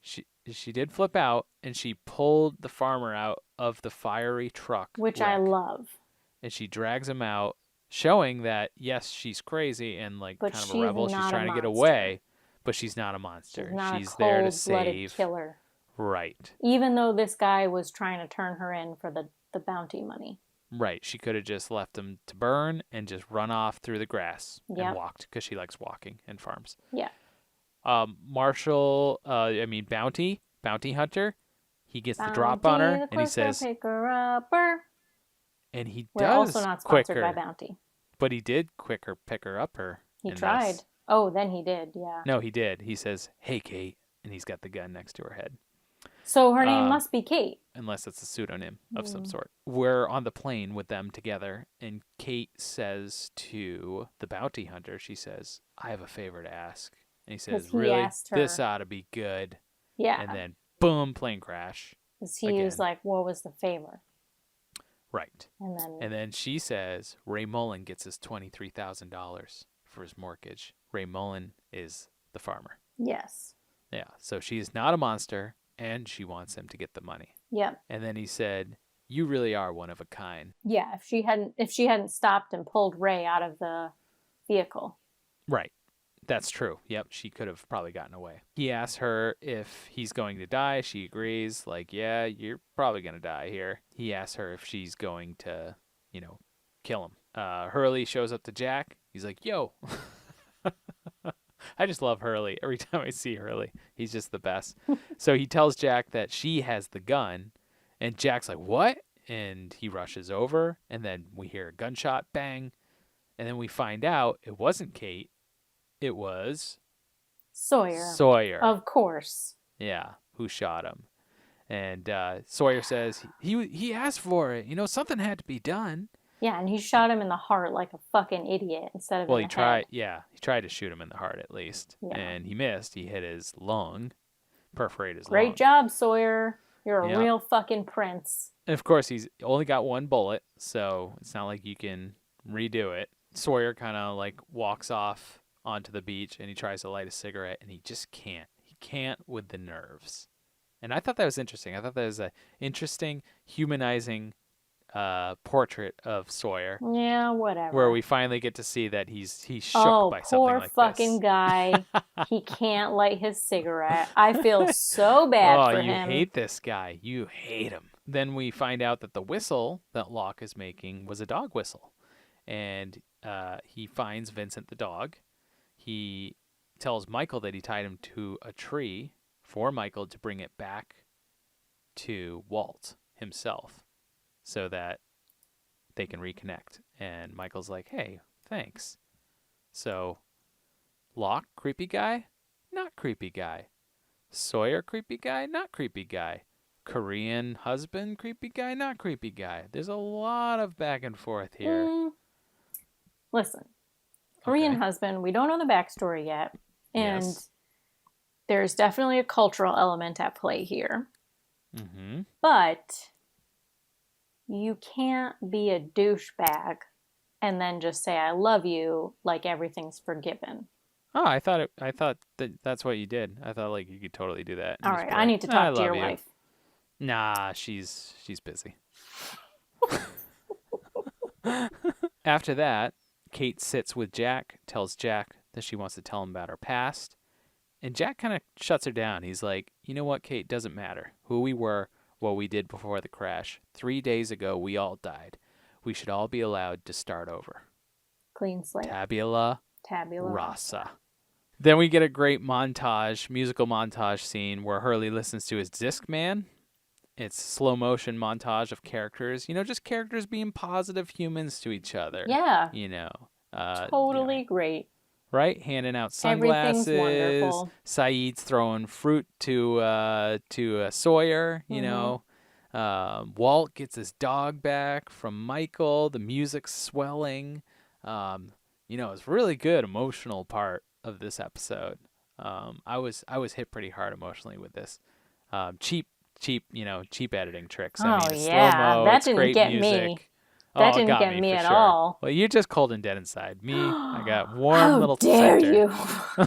She did flip out, and she pulled the farmer out of the fiery truck. Which I love. And she drags him out, showing that, yes, she's crazy and like kind of a rebel. She's trying to get away, but she's not a monster. She's there to save. Killer. Right. Even though this guy was trying to turn her in for the bounty money. Right. She could have just left him to burn and just run off through the grass and walked because she likes walking and farms. Yeah. Bounty Hunter, he gets the drop on her and he says, picker-upper. And he We're does also not sponsored quicker, by Bounty. But he did quicker pick her up her. He tried. This. Oh, then he did, yeah. No, he did. He says, hey, Kate. And he's got the gun next to her head. So her name must be Kate. Unless it's a pseudonym of some sort. We're on the plane with them together. And Kate says to the bounty hunter, she says, I have a favor to ask. And he says, really? This ought to be good. Yeah. And then, boom, plane crash. Because he was like, what was the favor? Right. And then she says, Ray Mullen gets his $23,000 for his mortgage. Ray Mullen is the farmer. Yes. Yeah. So she's not a monster, and she wants him to get the money. Yep. And then he said, you really are one of a kind. Yeah. If she hadn't stopped and pulled Ray out of the vehicle. Right. That's true. Yep, she could have probably gotten away. He asks her if he's going to die. She agrees, like, yeah, you're probably going to die here. He asks her if she's going to, kill him. Hurley shows up to Jack. He's like, yo. I just love Hurley. Every time I see Hurley, he's just the best. So he tells Jack that she has the gun, and Jack's like, what? And he rushes over, and then we hear a gunshot, bang, and then we find out it wasn't Kate. It was Sawyer. Of course. Yeah, who shot him. And Sawyer says, he asked for it. You know, something had to be done. Yeah, and he shot him in the heart like a fucking idiot instead of in the head. He tried to shoot him in the heart at least. Yeah. And he missed. He hit his lung, perforated his lung. Great job, Sawyer. You're a real fucking prince. And of course, he's only got one bullet, so it's not like you can redo it. Sawyer kind of like walks off onto the beach and he tries to light a cigarette and he just can't. He can't with the nerves. And I thought that was interesting. I thought that was an interesting, humanizing portrait of Sawyer. Yeah, whatever. Where we finally get to see that he's shook by something like this. Oh, poor fucking guy. He can't light his cigarette. I feel so bad for him. Oh, you hate this guy. You hate him. Then we find out that the whistle that Locke is making was a dog whistle. And he finds Vincent the dog. He tells Michael that he tied him to a tree for Michael to bring it back to Walt himself so that they can reconnect. And Michael's like, hey, thanks. So Locke, creepy guy, not creepy guy. Sawyer, creepy guy, not creepy guy. Korean husband, creepy guy, not creepy guy. There's a lot of back and forth here. Listen, Korean husband, we don't know the backstory yet. And there's definitely a cultural element at play here. Mm-hmm. But you can't be a douchebag and then just say, I love you, like everything's forgiven. Oh, I thought that's what you did. I thought like you could totally do that. All right, I need to talk to your wife. Nah, she's busy. After that, Kate sits with Jack, tells Jack that she wants to tell him about her past. And Jack kind of shuts her down. He's like, you know what, Kate, doesn't matter who we were, what we did before the crash. 3 days ago, we all died. We should all be allowed to start over. Clean slate. Tabula Rasa. Then we get a great musical montage scene where Hurley listens to his Discman. It's slow motion montage of characters, just characters being positive humans to each other. Yeah. Totally great. Right? Handing out sunglasses. Everything's wonderful. Saeed's throwing fruit to Sawyer, Walt gets his dog back from Michael. The music's swelling. It's really good emotional part of this episode. I was hit pretty hard emotionally with this. Cheap editing tricks. Slow-mo, that didn't get me. That didn't get me at all. Well, you're just cold and dead inside. Me, I got warm little center. How dare you?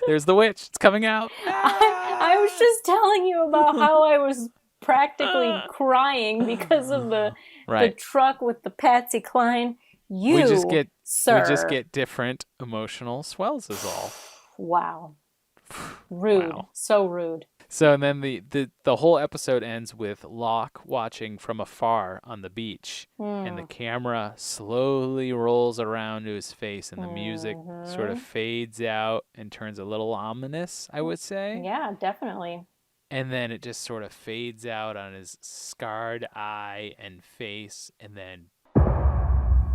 There's the witch. It's coming out. I was just telling you about how I was practically crying because of the truck with the Patsy Cline. We just get different emotional swells is all. Wow. Rude. Wow. So rude. So and then the whole episode ends with Locke watching from afar on the beach, and the camera slowly rolls around to his face, and the music sort of fades out and turns a little ominous, I would say. Yeah, definitely. And then it just sort of fades out on his scarred eye and face, and then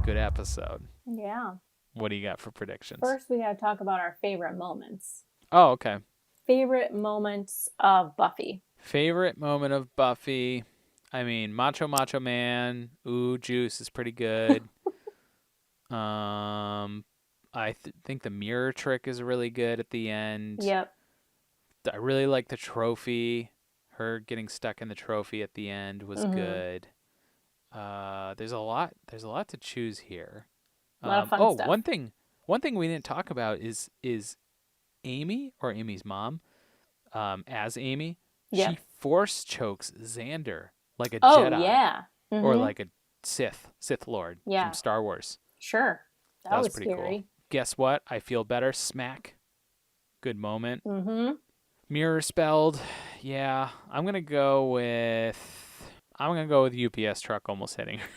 good episode. Yeah. What do you got for predictions? First, we got to talk about our favorite moments. Oh, okay. Favorite moments of Buffy. Favorite moment of Buffy. I mean, Macho Man. Ooh, Juice is pretty good. I think the mirror trick is really good at the end. Yep. I really like the trophy. Her getting stuck in the trophy at the end was good. There's a lot to choose here. A lot of fun stuff. One thing we didn't talk about is Amy, or Amy's mom, as Amy, she force chokes Xander like a Jedi. Yeah. Mm-hmm. Or like a Sith Lord from Star Wars. Sure. That was pretty scary. cool. Guess what? I feel better. Smack. Good moment. Mm-hmm. Mirror spelled. Yeah. I'm gonna go with UPS truck almost hitting her.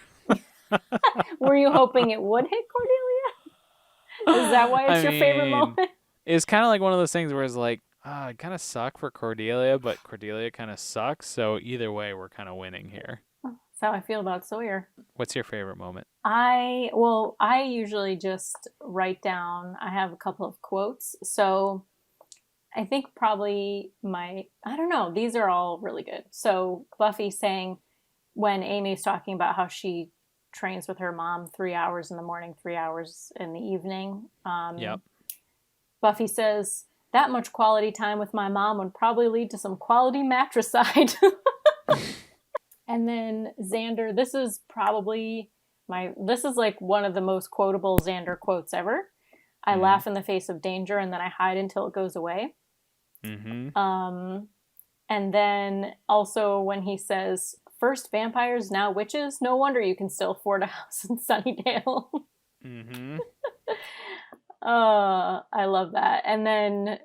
Were you hoping it would hit Cordelia? Is that why it's your favorite moment? It's kind of like one of those things where it's like, it kind of suck for Cordelia, but Cordelia kind of sucks. So either way, we're kind of winning here. That's how I feel about Sawyer. What's your favorite moment? I usually just write down, I have a couple of quotes. So I think probably I don't know, these are all really good. So Buffy saying, when Amy's talking about how she trains with her mom 3 hours in the morning, 3 hours in the evening. Yep. Buffy says, that much quality time with my mom would probably lead to some quality matricide. And then Xander, this is like one of the most quotable Xander quotes ever. I laugh in the face of danger and then I hide until it goes away. Mm-hmm. And then also when he says, first vampires, now witches, no wonder you can still afford a house in Sunnydale. Mm-hmm. I love that. And then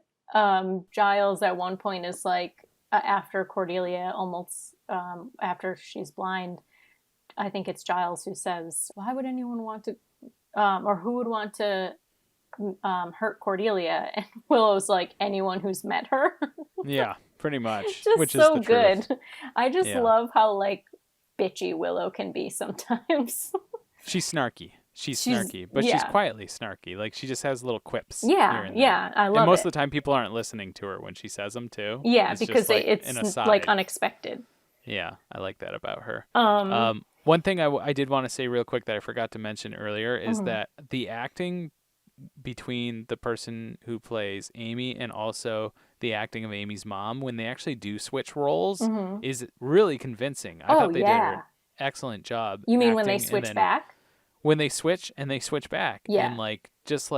Giles at one point is like, after Cordelia almost, after she's blind, I think it's Giles who says, why would anyone want to, or who would want to hurt Cordelia? And Willow's like, anyone who's met her. Yeah, pretty much. Just which so is the good. truth. I just love how like bitchy Willow can be sometimes. She's snarky. She's snarky, but she's quietly snarky. Like, she just has little quips. Yeah, yeah, I love it. And most of the time, people aren't listening to her when she says them, too. Yeah, because it's like unexpected. Yeah, I like that about her. One thing I did want to say real quick that I forgot to mention earlier is that the acting between the person who plays Amy and also the acting of Amy's mom, when they actually do switch roles, is really convincing. I thought they did an excellent job. You mean when they switch back? When they switch and they switch back. Yeah. And like just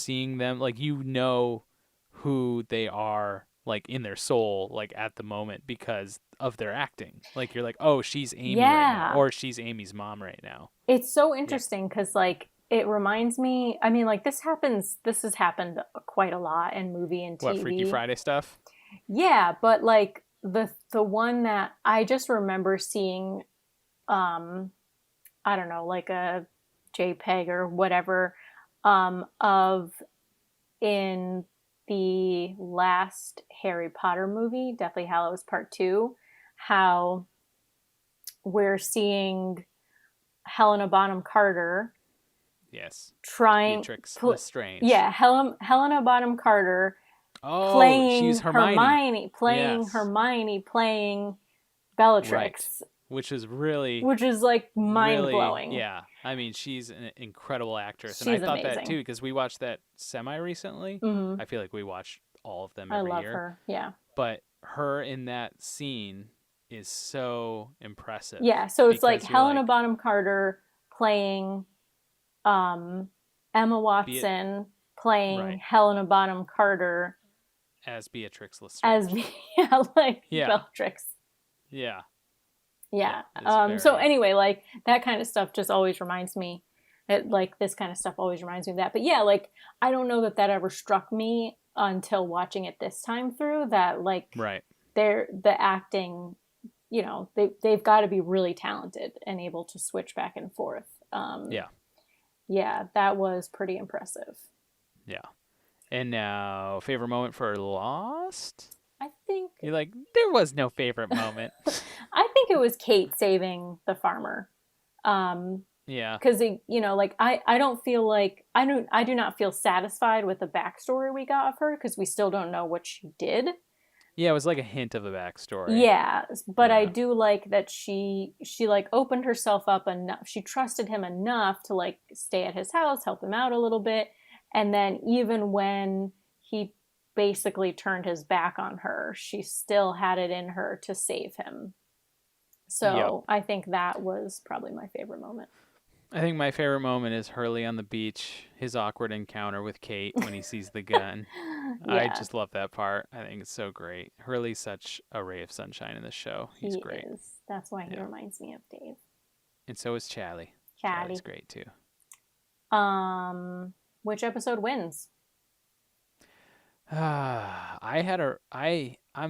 seeing them, like, you know who they are, like, in their soul, like, at the moment because of their acting. Like, you're like, oh, she's Amy right now, or she's Amy's mom right now. It's so interesting because like it reminds me, I mean, like, this has happened quite a lot in movie and TV. What, Freaky Friday stuff? Yeah, but like the one that I just remember seeing, I don't know, like a JPEG or whatever, of in the last Harry Potter movie, Deathly Hallows Part 2, how we're seeing Helena Bonham Carter. Yes. Beatrix Lestrange. Yeah, Helena Bonham Carter playing she's Hermione playing Bellatrix. Right. Which is like mind-blowing. Really, yeah. I mean, she's an incredible actress. She's and I thought amazing. that too, because we watched that semi-recently. Mm-hmm. I feel like we watch all of them every year. I love her, yeah. But her in that scene is so impressive. Yeah, so it's like Helena Bonham Carter playing Emma Watson playing Helena Bonham Carter as Beatrix Lestrange. Bellatrix. Yeah. Yeah. So anyway, like, that kind of stuff just always reminds me that, like, this kind of stuff always reminds me of that. But yeah, like, I don't know that ever struck me until watching it this time through, that like the acting, you know, they've got to be really talented and able to switch back and forth. Yeah, that was pretty impressive. Yeah. And now, favorite moment for Lost? I think you're like, there was no favorite moment. I think it was Kate saving the farmer. Yeah. Because, you know, like, I don't feel like, I do not feel satisfied with the backstory we got of her, because we still don't know what she did. Yeah, it was like a hint of a backstory. Yeah, but I do like that she like opened herself up enough. She trusted him enough to like stay at his house, help him out a little bit. And then even when he basically turned his back on her, she still had it in her to save him. So I think that was probably my favorite moment. I think my favorite moment is Hurley on the beach, his awkward encounter with Kate when he sees the gun. I just love that part. I think it's so great. Hurley's such a ray of sunshine in this show. He's great. Is. That's why he reminds me of Dave. And so is Charlie. Charlie's great too. Which episode wins? I'm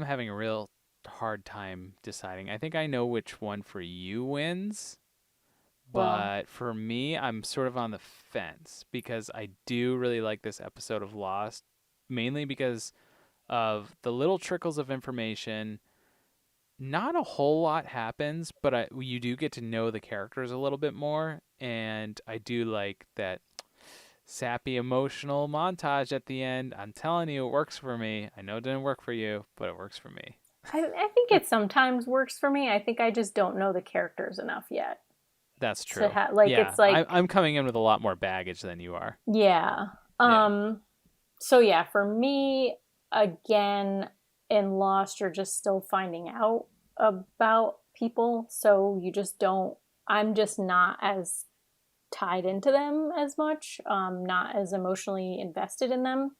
having a real hard time deciding. I think I know which one for you wins. But for me, I'm sort of on the fence, because I do really like this episode of Lost, mainly because of the little trickles of information. Not a whole lot happens, but you do get to know the characters a little bit more, and I do like that sappy emotional montage at the end. I'm telling you, it works for me. I know it didn't work for you, but it works for me. I think it sometimes works for me. I think I just don't know the characters enough yet. That's true. It's like I'm coming in with a lot more baggage than you are. Yeah. So yeah, for me, again, in Lost, you're just still finding out about people. So you just don't, I'm just not as tied into them as much, not as emotionally invested in them.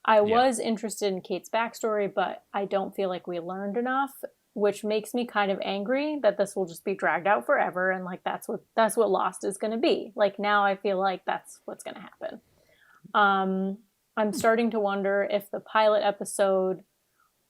I was interested in Kate's backstory, but I don't feel like we learned enough, which makes me kind of angry that this will just be dragged out forever. And like, that's what Lost is going to be. Like now I feel like that's what's going to happen. I'm starting to wonder if the pilot episode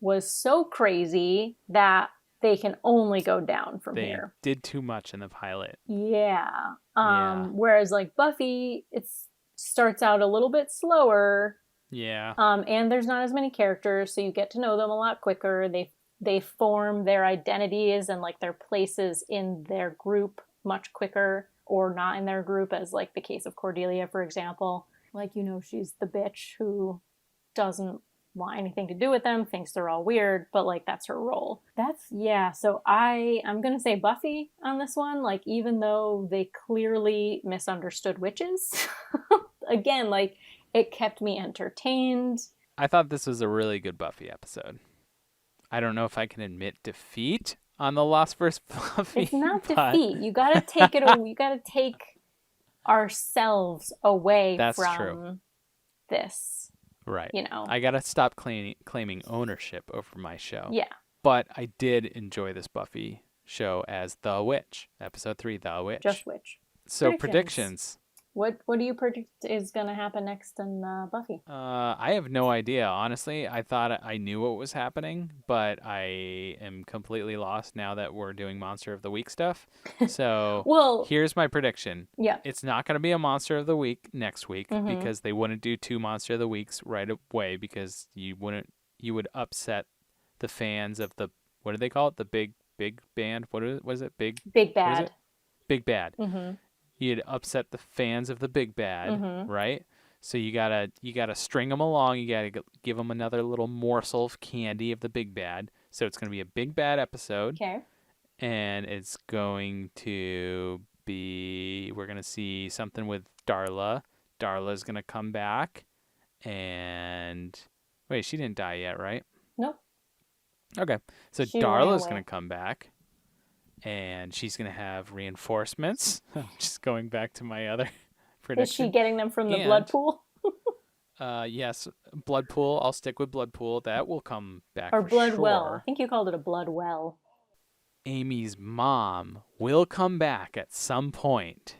was so crazy that they can only go down from here. They did too much in the pilot. Yeah. Whereas like Buffy, it starts out a little bit slower. Yeah. And there's not as many characters, so you get to know them a lot quicker. They form their identities and like their places in their group much quicker, or not in their group, as like the case of Cordelia, for example. Like, you know, she's the bitch who doesn't want anything to do with them, thinks they're all weird, but like that's her role. So I'm gonna say Buffy on this one. Like, even though they clearly misunderstood witches, again, like it kept me entertained. I thought this was a really good Buffy episode. I don't know if I can admit defeat on the Lost vs. Buffy. It's not defeat. You gotta take it. You gotta take ourselves away from this. Right. You know, I gotta stop claiming ownership over my show. Yeah. But I did enjoy this Buffy show as The Witch. Episode 3, The Witch. Just Witch. So predictions. What do you predict is going to happen next in Buffy? I have no idea, honestly. I thought I knew what was happening, but I am completely lost now that we're doing Monster of the Week stuff. So here's my prediction. Yeah. It's not going to be a Monster of the Week next week because they wouldn't do 2 Monster of the Weeks right away because you would upset the fans of the, what do they call it? The big band? What is it? Big Bad. Big Bad. Mm-hmm. You'd upset the fans of the Big Bad, right? So you gotta string them along. You gotta give them another little morsel of candy of the Big Bad. So it's gonna be a Big Bad episode. Okay. And it's going to be, we're gonna see something with Darla. Darla's gonna come back, and wait, she didn't die yet, right? Nope. Okay, so Darla's gonna come back. And she's going to have reinforcements. Just going back to my other prediction. Is she getting them from the blood pool? Yes, blood pool. I'll stick with blood pool. That will come back or for blood sure. well. I think you called it a blood well. Amy's mom will come back at some point.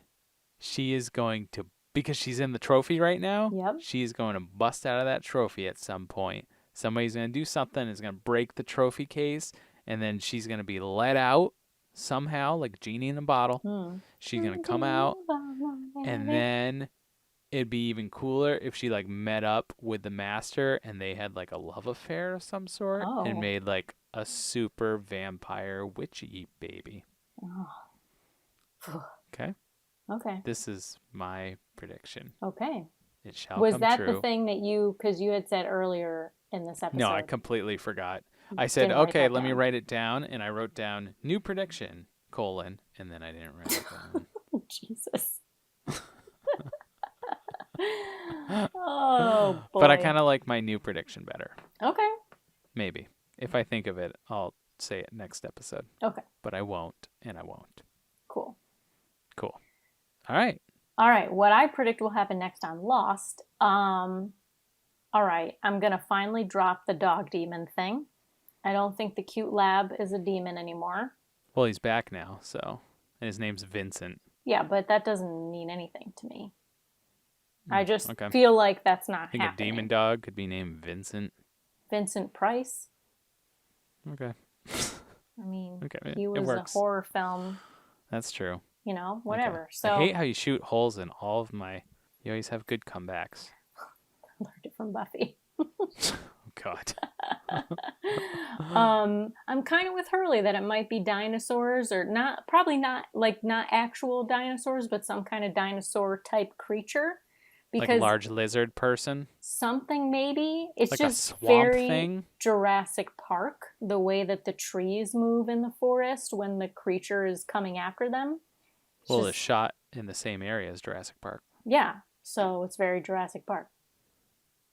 She is going to, because she's in the trophy right now, she is going to bust out of that trophy at some point. Somebody's going to do something. Is going to break the trophy case. And then she's going to be let out. Somehow, like Genie in a bottle, she's gonna come out, and then it'd be even cooler if she like met up with the master and they had like a love affair of some sort and made like a super vampire witchy baby. Okay. This is my prediction. Okay. It shall come true. Was that true. the thing that because you had said earlier in this episode? No, I completely forgot. I said, okay, let me write it down. And I wrote down new prediction, : and then I didn't write it down. Jesus. Oh, boy. But I kind of like my new prediction better. Okay. Maybe. If I think of it, I'll say it next episode. Okay. But I won't, and I won't. Cool. All right. What I predict will happen next on Lost. All right. I'm going to finally drop the dog demon thing. I don't think the cute lab is a demon anymore. Well, he's back now, so. And his name's Vincent. Yeah, but that doesn't mean anything to me. I just feel like that's not happening. I think a demon dog could be named Vincent. Vincent Price. Okay. I mean, he was a horror film. That's true. You know, whatever. Okay. So I hate how you shoot holes in all of my... You always have good comebacks. I learned it from Buffy. God. I'm kind of with Hurley that it might be dinosaurs, or probably not actual dinosaurs, but some kind of dinosaur type creature, because like a large lizard person. Something maybe. It's like just a swamp very thing. Jurassic Park, the way that the trees move in the forest when the creature is coming after them. It's shot in the same area as Jurassic Park. Yeah, so it's very Jurassic Park.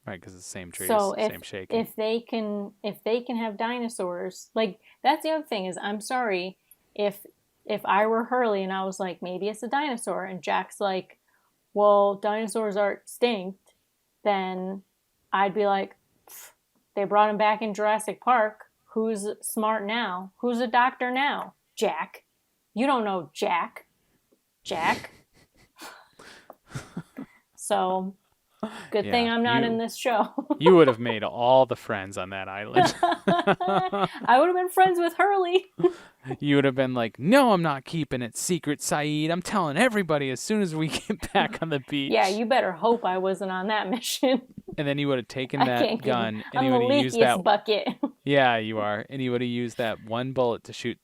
Right, because it's the same trees, so same shaking. If they can have dinosaurs, like that's the other thing is I'm sorry if I were Hurley and I was like maybe it's a dinosaur and Jack's like, well, dinosaurs are extinct, then I'd be like, they brought him back in Jurassic Park. Who's smart now? Who's a doctor now? Jack. You don't know Jack. So, good thing I'm not in this show. You would have made all the friends on that island. I would have been friends with Hurley. You would have been like, no, I'm not keeping it secret, Saeed. I'm telling everybody as soon as we get back on the beach. Yeah, you better hope I wasn't on that mission. And then you would have taken that gun. And I'm the leakiest bucket. Yeah, you are. And you would have used that one bullet to shoot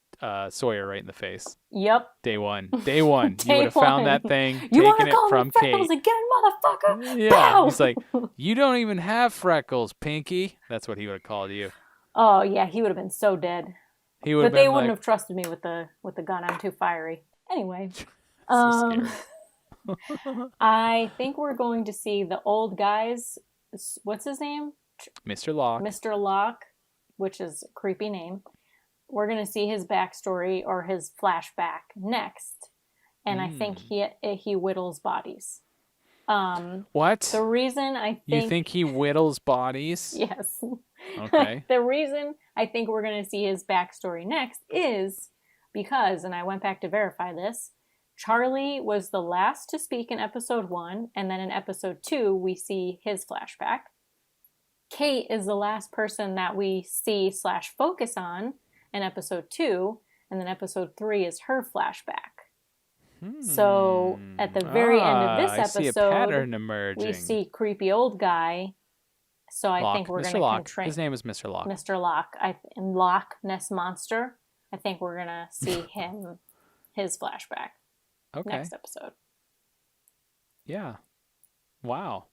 Sawyer right in the face. Yep. Day one. You would have found that thing, you taken it from Kate. Again, motherfucker. Yeah. Pow! He's like, you don't even have freckles, Pinky. That's what he would have called you. Oh yeah, he would have been so dead. But they wouldn't have trusted me with the gun. I'm too fiery. Anyway, so scary. I think we're going to see the old guys. What's his name? Mr. Locke. Mr. Locke, which is a creepy name. We're going to see his backstory or his flashback next, and I think he whittles bodies. What? The reason you think he whittles bodies? Yes. Okay. The reason I think we're going to see his backstory next is because, and I went back to verify this, Charlie was the last to speak in episode 1, and then in episode 2, we see his flashback. Kate is the last person that we see / focus on in episode 2, and then episode 3 is her flashback. So at the very end of this episode, I see a pattern emerging. We see creepy old guy. So I think we're going to contrast. His name is Mr. Locke. Mr. Locke. In Loch Ness Monster, I think we're going to see his flashback next episode. Yeah. Wow.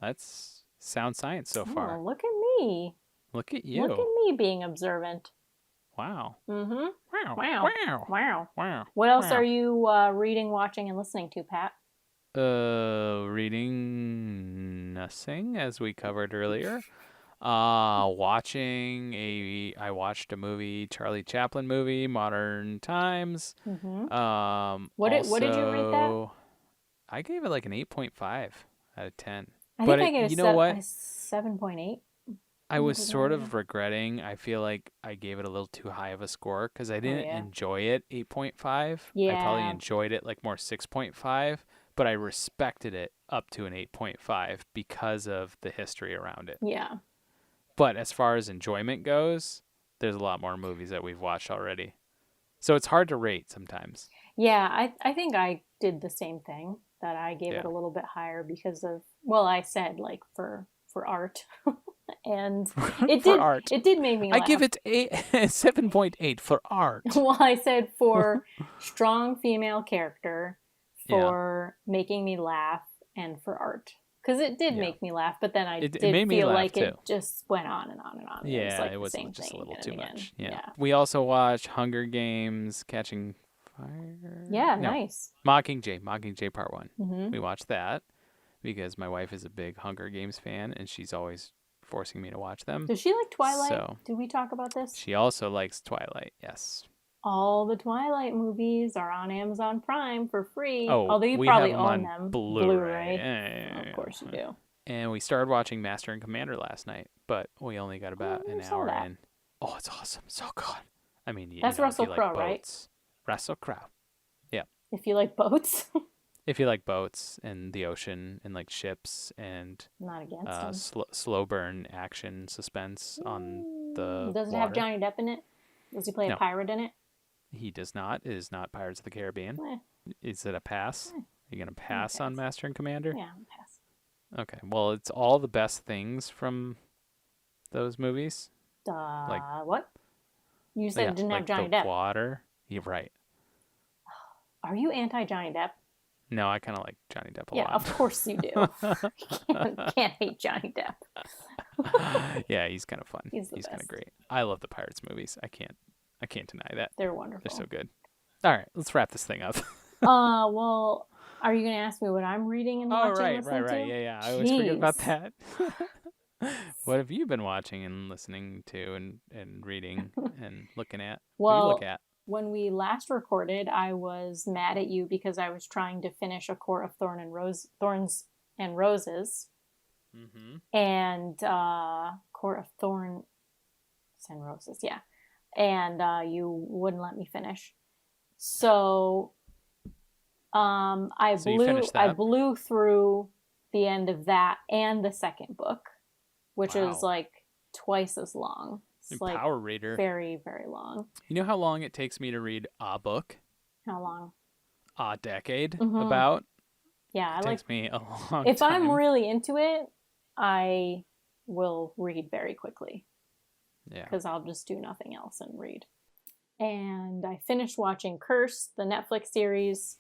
That's sound science so far. Oh, look at me. Look at you. Look at me being observant. Wow. Mm-hmm. Wow. Wow. What else are you reading, watching, and listening to, Pat? Reading nothing, as we covered earlier. I watched a movie, Charlie Chaplin movie, Modern Times. Mm-hmm. What did you rate that? I gave it like an 8.5 out of 10. I think I gave it a 7.8. I was sort of regretting. I feel like I gave it a little too high of a score because I didn't enjoy it 8.5. Yeah. I probably enjoyed it like more 6.5, but I respected it up to an 8.5 because of the history around it. Yeah. But as far as enjoyment goes, there's a lot more movies that we've watched already. So it's hard to rate sometimes. Yeah, I think I did the same thing, that I gave it a little bit higher because of, well, I said like for art. And it did art. It did make me laugh. I give it 7.8 for art. Well, I said for strong female character, for making me laugh, and for art. Because it did make me laugh, but then I did feel like it just went on and on and on. Yeah, it was like just a little too much. Yeah. We also watched Hunger Games, Catching Fire. Yeah, nice. Mockingjay Part 1. Mm-hmm. We watched that because my wife is a big Hunger Games fan, and she's always forcing me to watch them. Does she like Twilight? Did we talk about this? She also likes Twilight, yes. All the Twilight movies are on Amazon Prime for free. Oh, although you probably own them. Blu-ray. Of course you do. And we started watching Master and Commander last night, but we only got about an hour in. Oh, it's awesome. So good. I mean, that's Russell Crowe, right? Russell Crowe. Yeah. If you like boats. If you like boats and the ocean and like ships and not against slow burn action suspense on the Does it water. have Johnny Depp in it? Does he play a pirate in it? He does not. It is not Pirates of the Caribbean. Is it a pass? Are you going to pass on Master and Commander? Yeah, I'm pass. Okay. Well, it's all the best things from those movies. What? You said it didn't have Johnny Depp. Water. You're right. Are you anti-Johnny Depp? No, I kind of like Johnny Depp a lot. Yeah, of course you do. can't hate Johnny Depp. Yeah, he's kind of fun. He's kind of great. I love the Pirates movies. I can't deny that. They're wonderful. They're so good. All right, let's wrap this thing up. Well, are you going to ask me what I'm reading and watching? Right. Yeah. I always forget about that. What have you been watching and listening to and reading and looking at? What do you look at? When we last recorded, I was mad at you because I was trying to finish A Court of Thorns and Roses. Mm-hmm. And Court of Thorns and Roses, yeah. And you wouldn't let me finish. So I blew through the end of that and the second book, which is like twice as long. It's like Power reader. Very, very long. You know how long it takes me to read a book? How long? A decade, about. Yeah, it takes me a long time. If I'm really into it, I will read very quickly. Yeah. Because I'll just do nothing else and read. And I finished watching Curse, the Netflix series,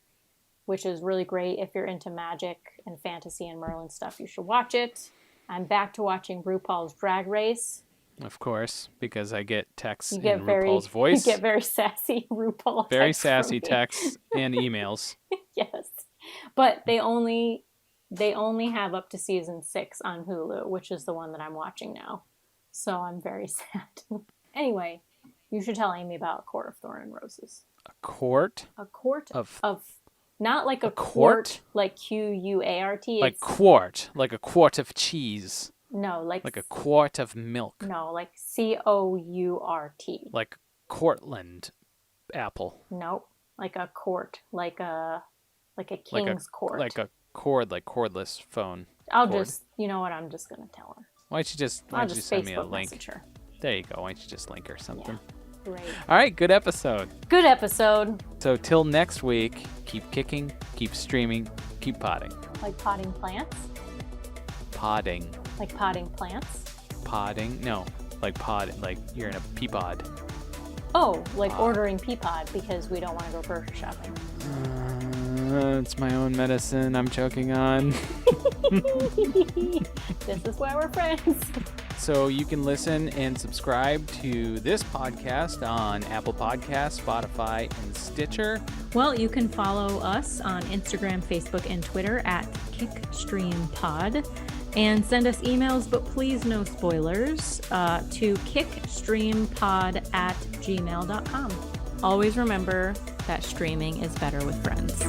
which is really great. If you're into magic and fantasy and Merlin stuff, you should watch it. I'm back to watching RuPaul's Drag Race. Of course, because I get texts in RuPaul's voice. You get very sassy RuPaul Very sassy texts and emails. Yes. But they only have up to season 6 on Hulu, which is the one that I'm watching now. So I'm very sad. Anyway, you should tell Amy about A Court of Thorns and Roses. A court? A court of not like a quart, like Quart. Like quart, like a quart of cheese. No, like a quart of milk. No, like Court. Like Cortland apple. Nope, like a court, like a king's court. Like a cord, like cordless phone. You know what? I'm just gonna tell her. Why don't you send me a link? Message her. There you go. Why don't you just link or something? Yeah, great. All right, good episode. Good episode. So till next week, keep kicking, keep streaming, keep potting. Like potting plants? Podding. Like potting plants? Podding? No, like you're in a pea pod. Oh, like ordering pea pod because we don't want to go grocery shopping. It's my own medicine I'm choking on. This is why we're friends. So you can listen and subscribe to this podcast on Apple Podcasts, Spotify, and Stitcher. Well, you can follow us on Instagram, Facebook, and Twitter at KickstreamPod. And send us emails, but please no spoilers, to kickstreampod@gmail.com. Always remember that streaming is better with friends.